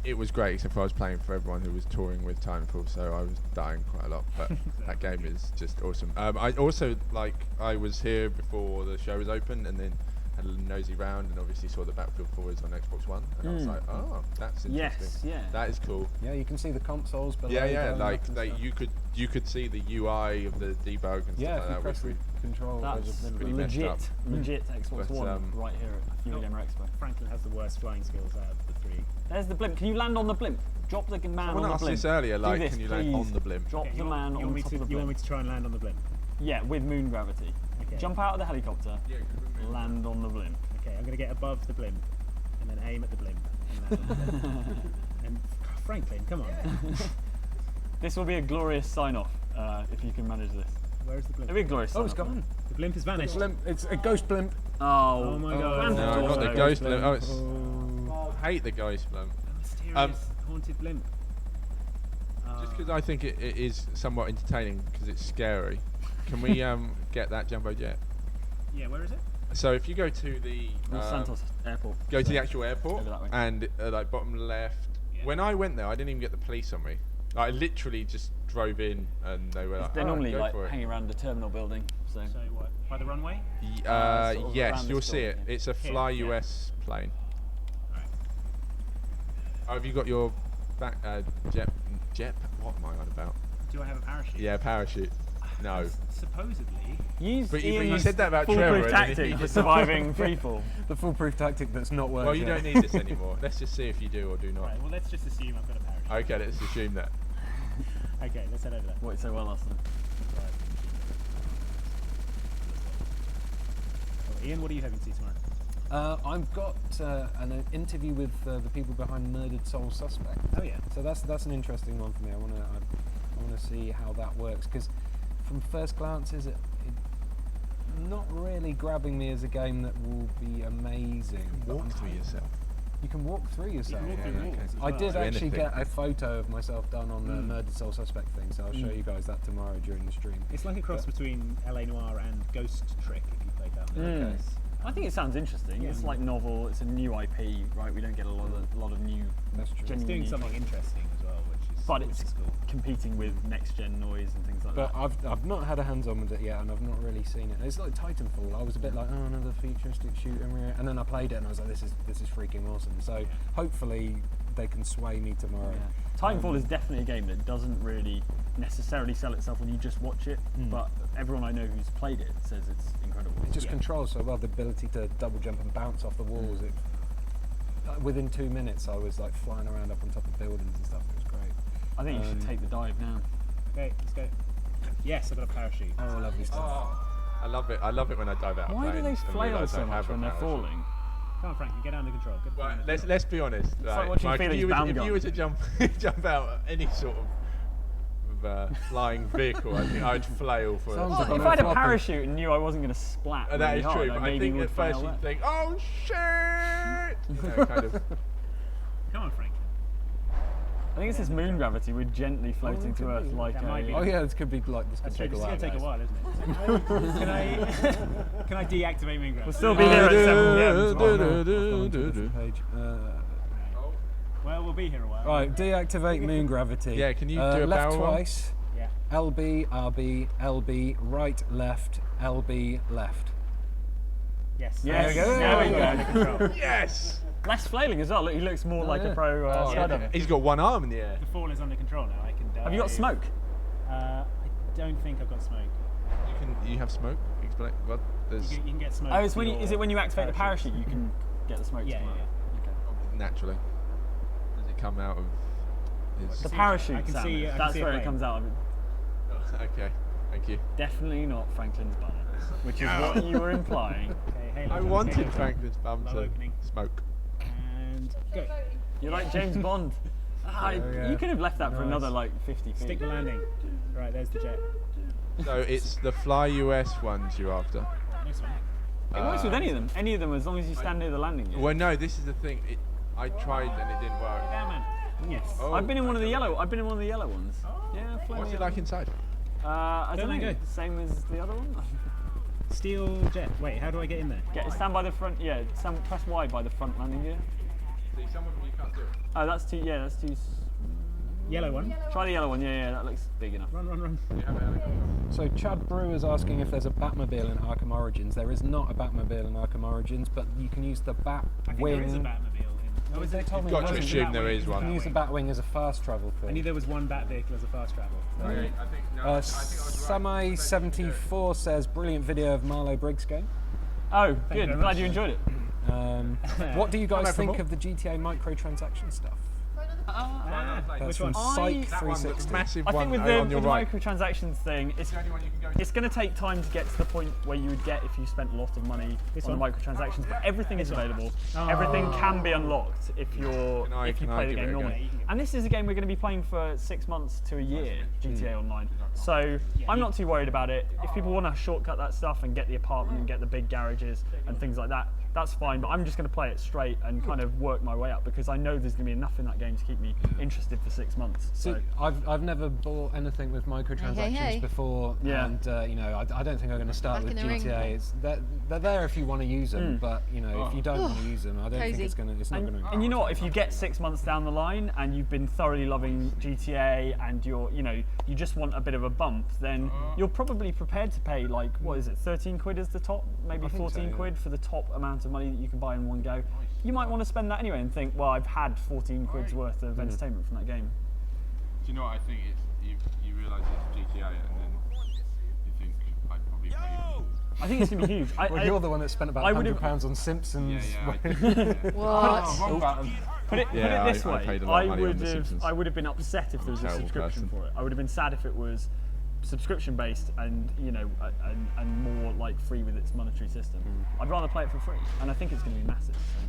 It was great, except for I was playing for everyone who was touring with Titanfall, so I was dying quite a lot. But that game is just awesome. I also I was here before the show was open, and then had a little nosy round, and obviously saw the Battlefield 4 is on Xbox One, and I was like, oh, that's interesting.
Yes, yeah.
That is cool.
Yeah, you can see the consoles below.
Yeah,
going
like
up and
they,
stuff.
you could see the UI of the debug and
Yeah,
stuff
if you
like
press
that.
the control.
That's
there's a little
pretty
bit-
messed up.
legit Xbox
But,
One right here at Eurogamer Expo.
Franklin has the worst flying skills out of the three.
There's the blimp. Can you land on the blimp? Drop the man
Someone
on the
asked
blimp.
this earlier,
Do
like,
this,
can you land
please.
on the blimp?
Drop
Okay,
the man
you
on
want me
top
to,
of the
You want me
blimp.
to try and land on the blimp?
Yeah, with moon gravity.
Okay.
Jump out of the helicopter. Land on the blimp.
Okay, I'm going to get above the blimp and then aim at the blimp and land on the blimp. And Franklin, come on.
This will be a glorious sign-off if you can manage this.
Where is the blimp?
It'll be a glorious
Oh, it's
sign-off.
gone.
The blimp has vanished.
It's a ghost blimp.
Oh,
my God.
No, not the
also.
ghost blimp. Oh, it's. I hate the ghost blimp.
Mysterious haunted blimp.
Just because I think it is somewhat entertaining because it's scary. Can we get that jumbo jet?
Yeah, where is it?
So if you go to the
Los Santos Airport.
go to the actual airport
Over that way.
and like bottom left. When I went there, I didn't even get the police on me. I literally just drove in and they were like,
They're
"Oh,
normally
go
like
for it."
hanging around the terminal building. So
So what? By the runway?
sort of
Yes,
around
you'll
this
see it.
building.
It's a
Here,
Fly
yeah.
US plane.
Right.
Oh, have you got your back jet? What am I on about?
Do I have a parachute?
Yeah, parachute. No.
Supposedly.
use
But you
Ian's
said that about Trevor.
foolproof
and then
tactic
he
for
just-
surviving freefall.
The foolproof tactic that's not working.
Well, you don't need this anymore. Let's just see if you do or do not.
Right, well, let's just assume I've got a parachute.
Okay, let's assume that.
Okay, let's head over there.
Worked so well last time.
Right. Well, Ian, what are you hoping to see tomorrow?
I've got an interview with the people behind Murdered Soul Suspect.
Oh, yeah.
So that's an interesting one for me. I want to see how that works because from first glances, not really grabbing me as a game that will be amazing.
Walk through yourself.
You can walk through yourself.
walk through walls as
I
well.
did
So
actually
anything.
get a photo of myself done on the Murdered Soul Suspect thing, so I'll show you guys that tomorrow during the stream.
It's like a cross between LA Noire and Ghost Trick, if you played that one.
Mm. I think it sounds interesting. It's like novel. It's a new IP, right? We don't get a lot of new.
That's true.
It's
genuine
doing
new
something
content.
interesting as well,
But
which
it's
is cool.
competing with next gen noise and things like
But
that.
I've not had a hands-on with it yet, and I've not really seen it. It's like Titanfall. I was a bit like, oh, another futuristic shooter, and then I played it, and I was like, this is freaking awesome. So hopefully they can sway me tomorrow.
Yeah. Titanfall is definitely a game that doesn't really necessarily sell itself when you just watch it, but everyone I know who's played it says it's incredible.
It just controls so well, the ability to double jump and bounce off the walls. Within 2 minutes, I was like flying around up on top of buildings and stuff. It was great.
I think you should take the dive now.
Okay, let's go. Yes, I've got a parachute.
Oh, lovely stuff.
I love it. I love it when I dive out. of
Why do they
planes and
flail
realise I
so much
have a
when they're
parachute.
falling?
Come on, Frank, you get under control. Good
Well,
point.
let's be honest.
like watching
Mike,
Felix
if you
Baumgartner.
were to jump out any sort of flying vehicle, I think I'd flail for.
Sounds
Well,
like
if
I'm
I had a
floppy.
parachute and knew I wasn't going to splat
That
really
is
hard,
true.
I
But I
maybe
think
would
at first
fail
you'd
there.
think, oh shit! You know, kind of.
Come on, Frank.
I think it's this moon gravity. We're gently floating to Earth like
That might be.
Oh yeah, this could be like this could
That's
take
true.
a
It's
while.
going to take a
guys.
while, isn't it? Can I deactivate moon gravity?
We'll still be here at 7 p.m. tomorrow.
I've gone to a different page.
Well, we'll be here a while.
Right, deactivate moon gravity.
Yeah, can you do a
left
barrel roll?
twice?
Yeah.
LB, RB, LB, right, left, LB, left.
Yes.
Yes.
There we go.
There we go.
Under control.
Yes!
Less flailing as well. Look, he looks more like a pro skydiver.
He's got one arm in the air.
The fall is under control now. I can dive.
Have you got smoke?
I don't think I've got smoke.
You have smoke? Explain. What? There's
You can get smoke.
Oh, it's when
for
is it when you activate the
parachute?
parachute you can get the smoke?
Yeah,
to come
yeah,
out?
naturally. Does it come out of his?
The
I
parachute
can
sound.
see- I can
That's
see a
where it
plane.
comes out of it.
Okay, thank you.
Definitely not Franklin's bum, which is what you were implying.
Okay,
I
Halo,
wanted
Halo.
Franklin's bum
Low
to
opening.
smoke.
And go.
You're like James Bond.
yeah.
You could have left that for
Nice.
another like 50 feet.
Stick the landing. Right, there's the jet.
So it's the Fly US ones you're after.
This one.
It works with any of them. Any of them, as long as you stand near the landing gear.
Well, no, this is the thing. I tried and it didn't work.
Batman. Yes.
Oh,
I've been in one of the yellow. I've been in one of the yellow ones. Yeah, flown
What's
the
it
yellow
like inside?
I don't
Don't
know.
let go.
Same as the other one.
Steel jet. Wait, how do I get in there?
Stand by the front. Yeah, press Y by the front landing gear.
See, some of them you can't do it.
Oh, that's too. Yeah, that's too.
Yellow one.
Try the yellow one. Yeah, that looks big enough.
Run, run, run.
You have a helicopter.
So Chad Brew is asking if there's a Batmobile in Arkham Origins. There is not a Batmobile in Arkham Origins, but you can use the Bat
I think
Wing.
there is a Batmobile in. Oh, is
They
there?
told me
Got
there
to
wasn't.
assume there is
You can
one.
use the Batwing as a fast travel
I
thing.
knew there was one bat vehicle as a fast travel.
Okay, I think no. I think I was right.
Semi74 says brilliant video of Marlow Briggs game.
Oh, good.
very
Glad
much.
you enjoyed it.
What do you guys
Hello,
think
football.
of the GTA microtransaction stuff? That's
Which
from
one?
Psych
That one, the
360.
massive
I
one
think with the
on your right.
microtransactions thing, it's
the only one you can go
it's going to take time to get to the point where you would get if you spent a lot of money
This
on the
one?
microtransactions. But everything is available. Everything can be unlocked if you
Can I
play the
give it
game
a go?
normally. And this is a game we're going to be playing for 6 months to a year, GTA Online. So I'm not too worried about it. If people want to shortcut that stuff and get the apartment and get the big garages and things like that, that's fine. But I'm just going to play it straight and kind of work my way up because I know there's going to be enough in that game to keep me interested for 6 months. So
I've never bought anything with microtransactions
hey.
before,
Yeah.
and I don't think I'm going to start
Back
with
in the ring.
GTA. They're there if you want to use them, but if you don't want to use them, I don't think
Cozy.
it's not going to.
And you know what? If you get 6 months down the line and you've been thoroughly loving GTA and you just want a bit of a bump, then you're probably prepared to pay like what is it, 13 quid as the top, maybe
I think
14
so, yeah.
quid for the top amount of money that you can buy in one go. You might want to spend that anyway and think, well, I've had 14 quid's worth of entertainment from that game.
Do you know what I think? You realise it's GTA and then you think I'd probably pay you.
I think it's going to be huge.
Well, you're the one that spent about
I would've-
£100 on Simpsons.
What?
Wrong button.
Put it this
I
way,
paid a lot of money on The Simpsons.
I would have been upset if there was a
Terrible
subscription
person.
for it. I would have been sad if it was subscription based and and more like free with its monetary system. I'd rather play it for free, and I think it's going to be massive. So.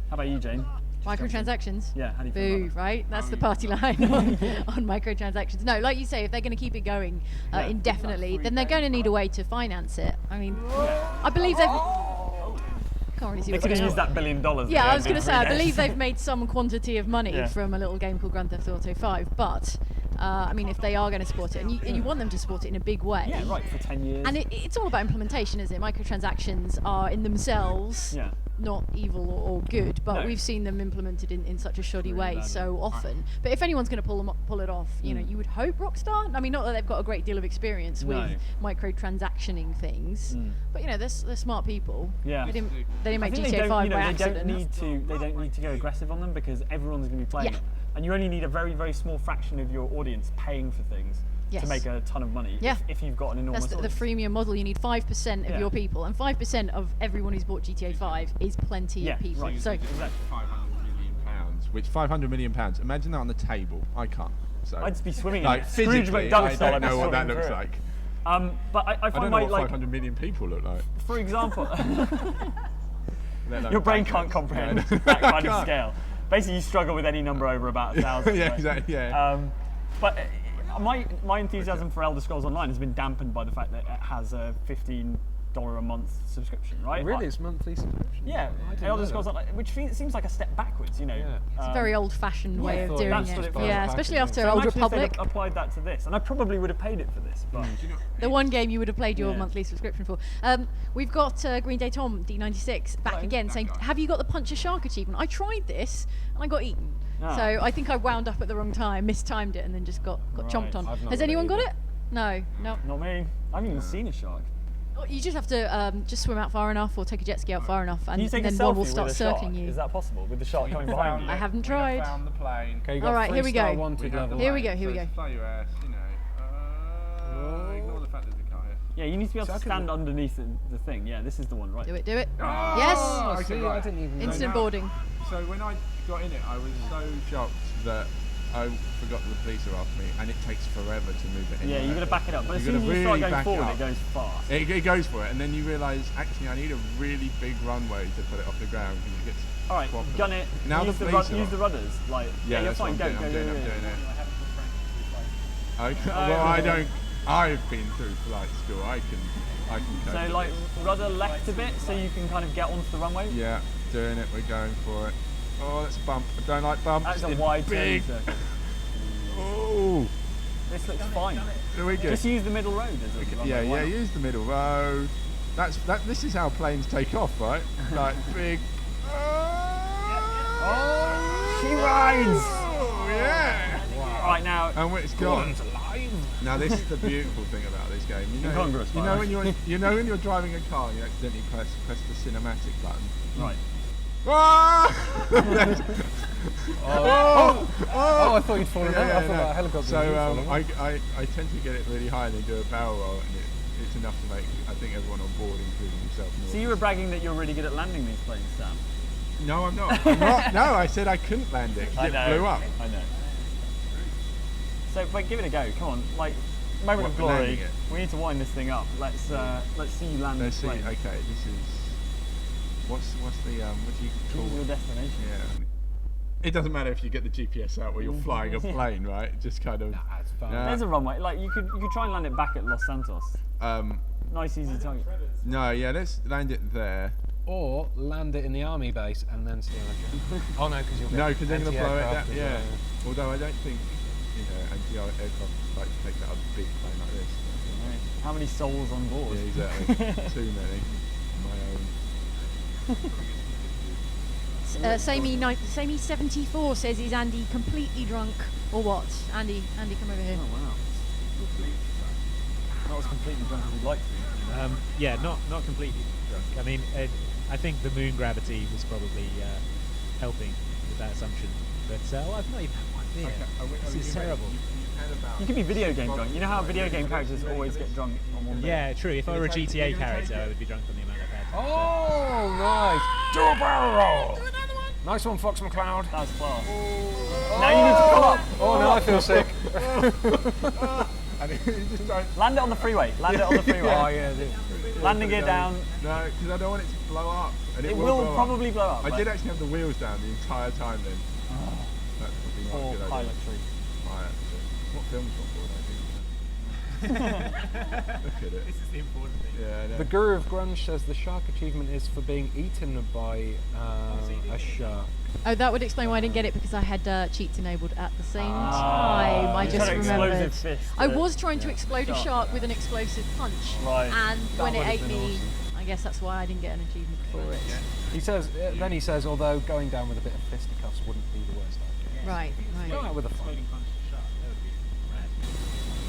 How about you, Jane?
Microtransactions.
Yeah, how do you feel about
Boo,
that?
right? That's the party line on microtransactions. No, like you say, if they're going to keep it going indefinitely, then they're going to need a way to finance it. I mean, I believe they've. Can't really see
They
what's
could have
going
used
on.
that $1 billion.
Yeah, I was
going
going to say, I believe they've made some quantity of money from a little game called Grand Theft Auto 5, but I mean, if they are going to support it, and you want them to support it in a big way.
Yeah, right, for 10 years.
And it's all about implementation, isn't it? Microtransactions are in themselves not evil or good, but we've seen them implemented in such a shoddy way so often. But if anyone's going to pull it off, you know, you would hope Rockstar. I mean, not that they've got a great deal of experience with microtransactioning things, but you know, they're smart people.
Yeah.
They didn't make
I think
GTA 5 by
they
accident.
don't need to go aggressive on them because everyone's going to be playing it. And you only need a very, very small fraction of your audience paying for things to make a ton of money if you've got an enormous
That's the
audience.
freemium model. You need 5% of your people, and 5% of everyone who's bought GTA 5 is plenty of people.
Right.
So
£500 million, which £500 million, imagine that on the table. I can't. So
I'd just be swimming
like
in it.
physically,
Scrooge McDuck
I
style,
don't
I'd be
know what that
swimming
looks
through it.
like.
But I
I
find
don't know what
like
500 million people look like.
for example,
Let alone
your brain
banknotes.
can't comprehend
No,
that
I
kind of
can't.
scale. Basically, you struggle with any number over about 1,000.
Yeah,
right?
exactly. Yeah.
But my enthusiasm for Elder Scrolls Online has been dampened by the fact that it has a $15 a month subscription, right?
Really, it's monthly subscription?
Yeah, Elder Scrolls Online, which seems like a step backwards, you know.
it's a very old-fashioned way of doing
that's what
it.
it feels
Yeah,
like.
especially after
So
Old
imagine if they'd
Republic.
applied that to this, and I probably would have paid it for this, but
The one game you would have played your monthly subscription for. We've got Green Day Tom D96 back again saying, "Have you got the Punch a Shark achievement? I tried this and I got eaten. So I think I wound up at the wrong time, mistimed it, and then just got chomped on.
I've not
Has
got
anyone
it
got
either.
it? No.
not me. I haven't even seen a shark.
Oh, you just have to just swim out far enough or take a jet ski out far enough, and
Can you take
then
a
one will
selfie
start
with a shark?
circling you.
Is that possible? With the shark coming behind you?
I haven't tried.
Found the plane.
Okay, you got
All right, here we
three-star
go.
wanted level.
Here we go. Here we go.
Fly your ass, you know. Ignore the fact there's a car here.
Yeah, you need to be able to stand underneath the thing. Yeah, this is the one, right?
Do it. Do it.
Oh,
Yes.
See, I didn't even know.
Instant boarding.
So when I got in it, I was so shocked that I forgot that the police are after me, and it takes forever to move it in.
Yeah, you've got to back it up. But as
You've
soon as
gotta
you start
really
going
back it
forward,
up.
it goes fast.
It goes for it, and then you realise, actually, I need a really big runway to put it off the ground because it gets.
All right,
wobbly.
gun it.
Now
use
the
the
police are
use
off.
the rudders. Like,
Yeah,
you're
that's
fine.
what I'm
Go.
doing. I'm doing it. Okay. Well, I don't. I've been through flight school. I can cope
So
with
like
it.
rudder left a bit, so you can kind of get onto the runway.
Yeah, doing it. We're going for it. Oh, that's a bump. I don't like bumps.
That's a
They're
wide
big.
turn circle.
Oh,
This looks fine.
are we good?
Just use the middle road as a runway.
Yeah,
Why
yeah.
not?
Use the middle road. This is how planes take off, right? Like big.
She rides.
Oh yeah.
All right, now.
And it's gone. Now this is the beautiful thing about this game. You know,
Incongruous,
you
by
know
the
when you're driving a car and you accidentally press the cinematic button.
Right.
Oh, I thought you'd fallen out. I thought that helicopter
So
was falling out.
I tend to get it really high and then do a barrel roll, and it's enough to make I think everyone on board, including yourself.
So you were bragging that you're really good at landing these planes, Sam.
No, I'm not. I'm not. No, I said I couldn't land it 'cause it blew up.
I know. So, but give it a go. Come on, like moment of
What, for landing
glory.
it?
We need to wind this thing up. Let's see you land
Let's
this
see.
plane.
Okay, this is what's the what do you call
This is your
it?
destination.
Yeah. It doesn't matter if you get the GPS out while you're flying a plane, right? It just kind of.
That's fine.
There's a runway. Like you could try and land it back at Los Santos.
Um,
Nice, easy target.
no, yeah, let's land it there.
Or land it in the army base and then steal a jet. Oh no, because you'll get
No, because they're going to blow it down.
anti-aircraft as
Yeah.
well.
Although I don't think, anti-aircraft like to take out a big plane like this.
Right. How many souls on board?
Yeah, exactly. Too many. My own.
Samey 74 says, "Is Andy completely drunk or what?" Andy, come over here.
Oh wow. Not as completely drunk as we'd like to be.
Yeah, not completely drunk. I mean, I think the moon gravity was probably helping with that assumption. But I've not even had one beer. This is terrible.
You could be video game drunk. You know how video game characters always get drunk on one day?
Yeah, true. If I were a GTA character, I would be drunk on the amount I've had.
Oh, nice. Do a barrel roll. Nice one, Fox McCloud.
That was class. Now you need to pull up.
Oh, no, I feel sick.
And it just don't.
Land it on the freeway. Land it on the freeway.
Oh yeah.
Landing gear down.
No, because I don't want it to blow up. And
It will
blow
probably blow up.
I did actually have the wheels down the entire time then. That's probably not a
Poor
good idea.
pilotry.
Right, what film's on board? Look at it.
This is the important thing.
Yeah, I know.
The Guru of Grunge says the shark achievement is for being eaten by a shark.
Oh, that would explain why I didn't get it, because I had cheats enabled at the same time. I
You
just
tried an
remembered.
explosive fist
I
to-
was trying to
yeah,
explode a shark with an explosive punch,
Right.
and when it
would have
ate
been
me,
awesome.
I guess that's why I didn't get an achievement for it.
He says. Then he says, although going down with a bit of fisticuffs wouldn't be the worst idea.
Right,
Go
right.
out with a fight.
Exploding punch to shark. That would be rad.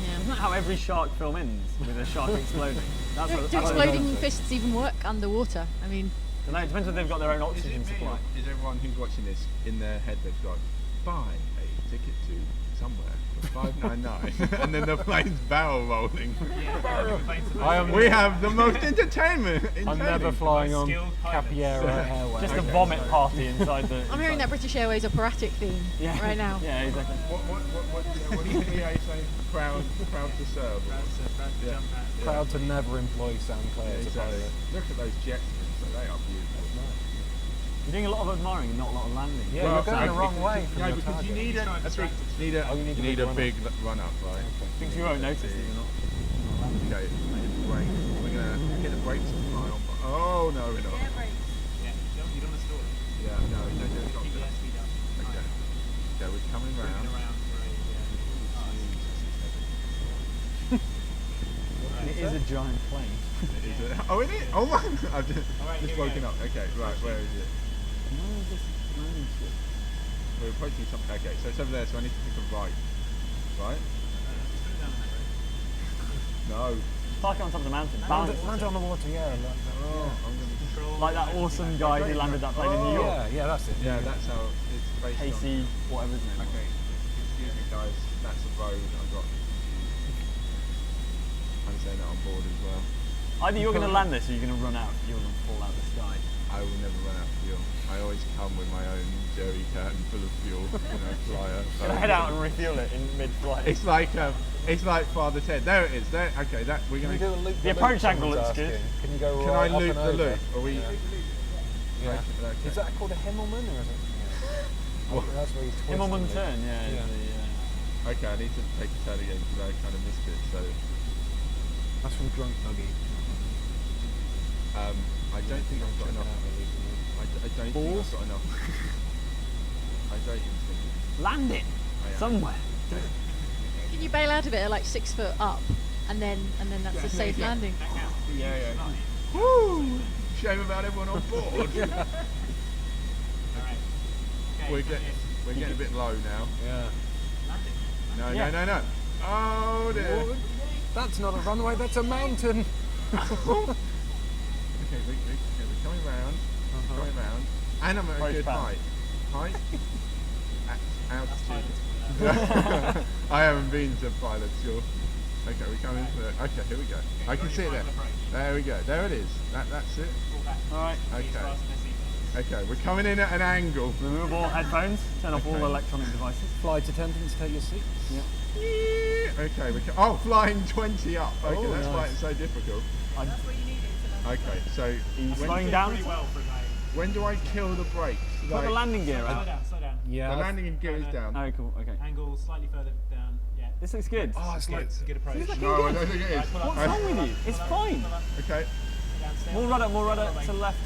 Yeah.
Isn't that how every shark film ends? With a shark exploding? That's
Do
what
exploding fists even work underwater? I mean,
I don't know, it depends if they've got their own oxygen supply.
Is everyone who's watching this in their head they've got buy a ticket to somewhere for $5.99 and then the plane's barrel rolling? We have the most entertainment.
I'm never flying on
Skilled pilots.
Capiera Airways.
Just a vomit party inside the...
I'm hearing that British Airways operatic theme right now.
Yeah, exactly.
What does the BA say? Proud to serve. Yeah.
Proud to never employ Sam Clare
Yeah,
as a
exactly.
pilot.
Look at those jets, so they are beautiful.
You're doing a lot of admiring and not a lot of landing.
Yeah, you're going the wrong way from
No,
your
because you
target.
need
you need
a
a
big run up, right?
Things you won't notice that you're not.
Okay, brake. We're gonna get the brakes to fly on. Oh no, we're not.
Yeah, you don't want to stall it.
Yeah, no, we don't do it.
GPS speed up.
Okay. Okay, we're coming round.
Around for
It is a giant plane.
Is it? Oh, is it? Oh my! I've just
here we
woken
go.
up. Okay, right. Where is it?
Where is this landing strip?
We're approaching something. Okay, so it's over there. So I need to pick a right. Right? No.
Park it on top of the mountain.
Land
Balance.
it on the water, yeah.
Oh, I'm gonna.
Like that awesome guy who landed that plane in New York.
Yeah, that's it.
Yeah, that's how it's based on.
Casey, whatever his name was.
Okay, excuse me guys, that's a road I've got. I'm saying that on board as well.
Either you're going to land this or you're going to run out. You're going to fall out the sky.
I will never run out of fuel. I always come with my own jerry can full of fuel, flyer.
You're going to head out and refuel it in mid-flight.
It's like Father Ted. There it is. There. Okay, that we're
Can
going
you do
to.
a loop?
The approach angle looks good.
Can you go
Can I
right up
loop
and
the
over?
loop? Are we?
Yeah.
Okay.
Is that called a Himmelman or is it? Yeah.
What?
That's where you twist
Himmelman
the
turn,
loop.
yeah.
Okay, I need to take a turn again because I kind of missed it. So
That's from Drunk Buggy.
I don't think I've got enough. I don't think I've got enough. I don't even think.
Land it
I am.
somewhere.
Can you bail out of it at like 6 foot up, and then that's a safe landing?
Yeah. Woo! Shame about everyone on board. We're getting a bit low now.
Yeah.
No. Oh dear.
That's not a runway, that's a mountain.
Okay, we're coming round. Coming round. And I'm at a
Approach
good
path.
height. Altitude. I haven't been to pilot school. Okay, we're coming to it. Okay, here we go. I can see it there. There we go. There it is. That's it.
Alright.
Okay, we're coming in at an angle.
Remove all headphones. Turn off all electronic devices.
Flight attendants, take your seats.
Yeah.
Okay, flying 20 up. Okay, that's why
nice.
it's so difficult. Okay, so
Slowing down.
when do I kill the brakes?
Put the landing gear out.
Slow down.
The
Yeah.
landing gear is down.
Oh, cool. Okay.
Angle slightly further down. Yeah.
This looks good.
Oh, it's like
It's a good approach.
No, I don't think it is.
What's wrong with you? It's fine.
Okay.
More rudder to the left.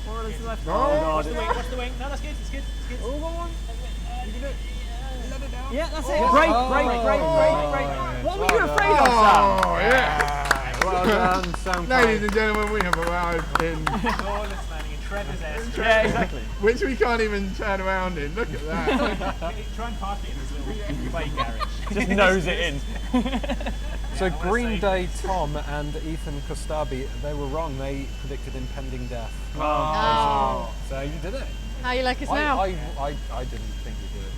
More rudder to the left.
No.
Oh god.
Watch the wing. No, that's good. It's good.
Oh, go on.
You can do it. Let it down.
Yeah, that's it.
Oh.
Brake.
Oh.
What were you afraid of, Sam?
Oh, yeah.
Well done, Sam.
Ladies and gentlemen, we have arrived in
Flawless landing in Trevor's airspace.
Yeah, exactly.
which we can't even turn around in. Look at that.
Try and park it in this little play garage.
Just nose it in.
So Green Day Tom and Ethan Kostabi, they were wrong. They predicted impending death.
Oh.
So you did it.
How you like us now?
I didn't think you did it.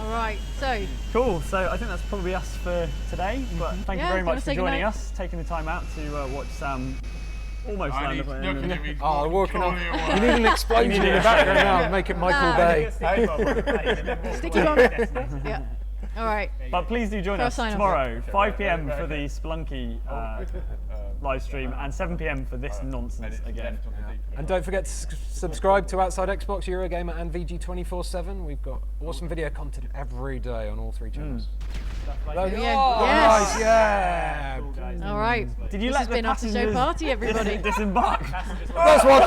All right. So
Cool, so I think that's probably us for today, but thank you
Yeah,
very
do you
much
wanna
for
say
joining
goodnight?
us, taking the time out to watch Sam almost land a plane.
Oh, walking on. You need an explosion in the background now. Make it Michael
No.
Bay.
sticky bomb. Yeah. All right.
But please do join
For a
us
sign-off.
tomorrow, 5 p.m. for the Splunky live stream and 7 p.m. for this nonsense again.
And don't forget to subscribe to Outside Xbox, Eurogamer, and VG 24/7. We've got awesome video content every day on all 3 channels.
Yeah.
Nice, yeah.
All right.
Did you
This
let
has
the
been After Show
passengers
Party, everybody.
disembark?
That's what.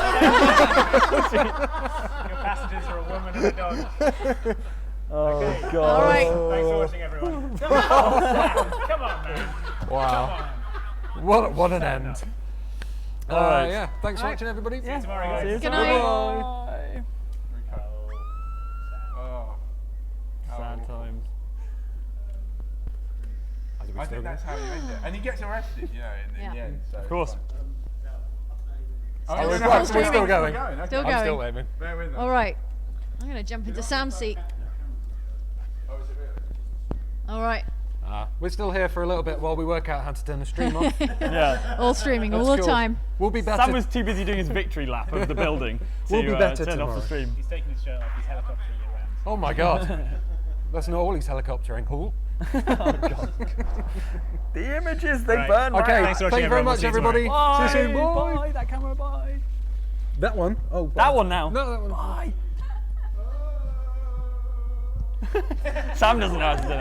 Your passengers are a woman and a dog.
Oh God!
All right.
Thanks for watching, everyone. Come on, Sam. Come on, man.
Wow. What an end.
All right.
Yeah. Thanks for watching, everybody.
Yeah.
Tomorrow, guys.
See you
Good
tomorrow.
night.
Bye.
Oh.
Sad times.
I think that's how you end it. And he gets arrested, you know, in the end. So
Of course.
Oh,
We're
no,
still going.
Okay.
Still
I'm still
going.
aiming.
Bear with us.
All right. I'm going to jump into Sam's seat.
Oh, is it really?
All right.
We're still here for a little bit while we work out how to turn the stream off.
Yeah.
All streaming all
That's
the
cool.
time.
We'll be better.
Sam was too busy doing his victory lap of the building to
We'll be better
turn off the
tomorrow.
stream.
He's taking his shirt off. He's helicoptering you around.
Oh my God. That's not all he's helicoptering. Cool.
The images, they
Right.
burn
Okay.
Thanks for
Thank you very
watching,
much,
everyone.
everybody.
Bye.
See you soon. Bye.
Bye. That camera, bye.
That one. Oh. Bye.
That one now.
No, that one.
Bye. Sam doesn't know how to do it.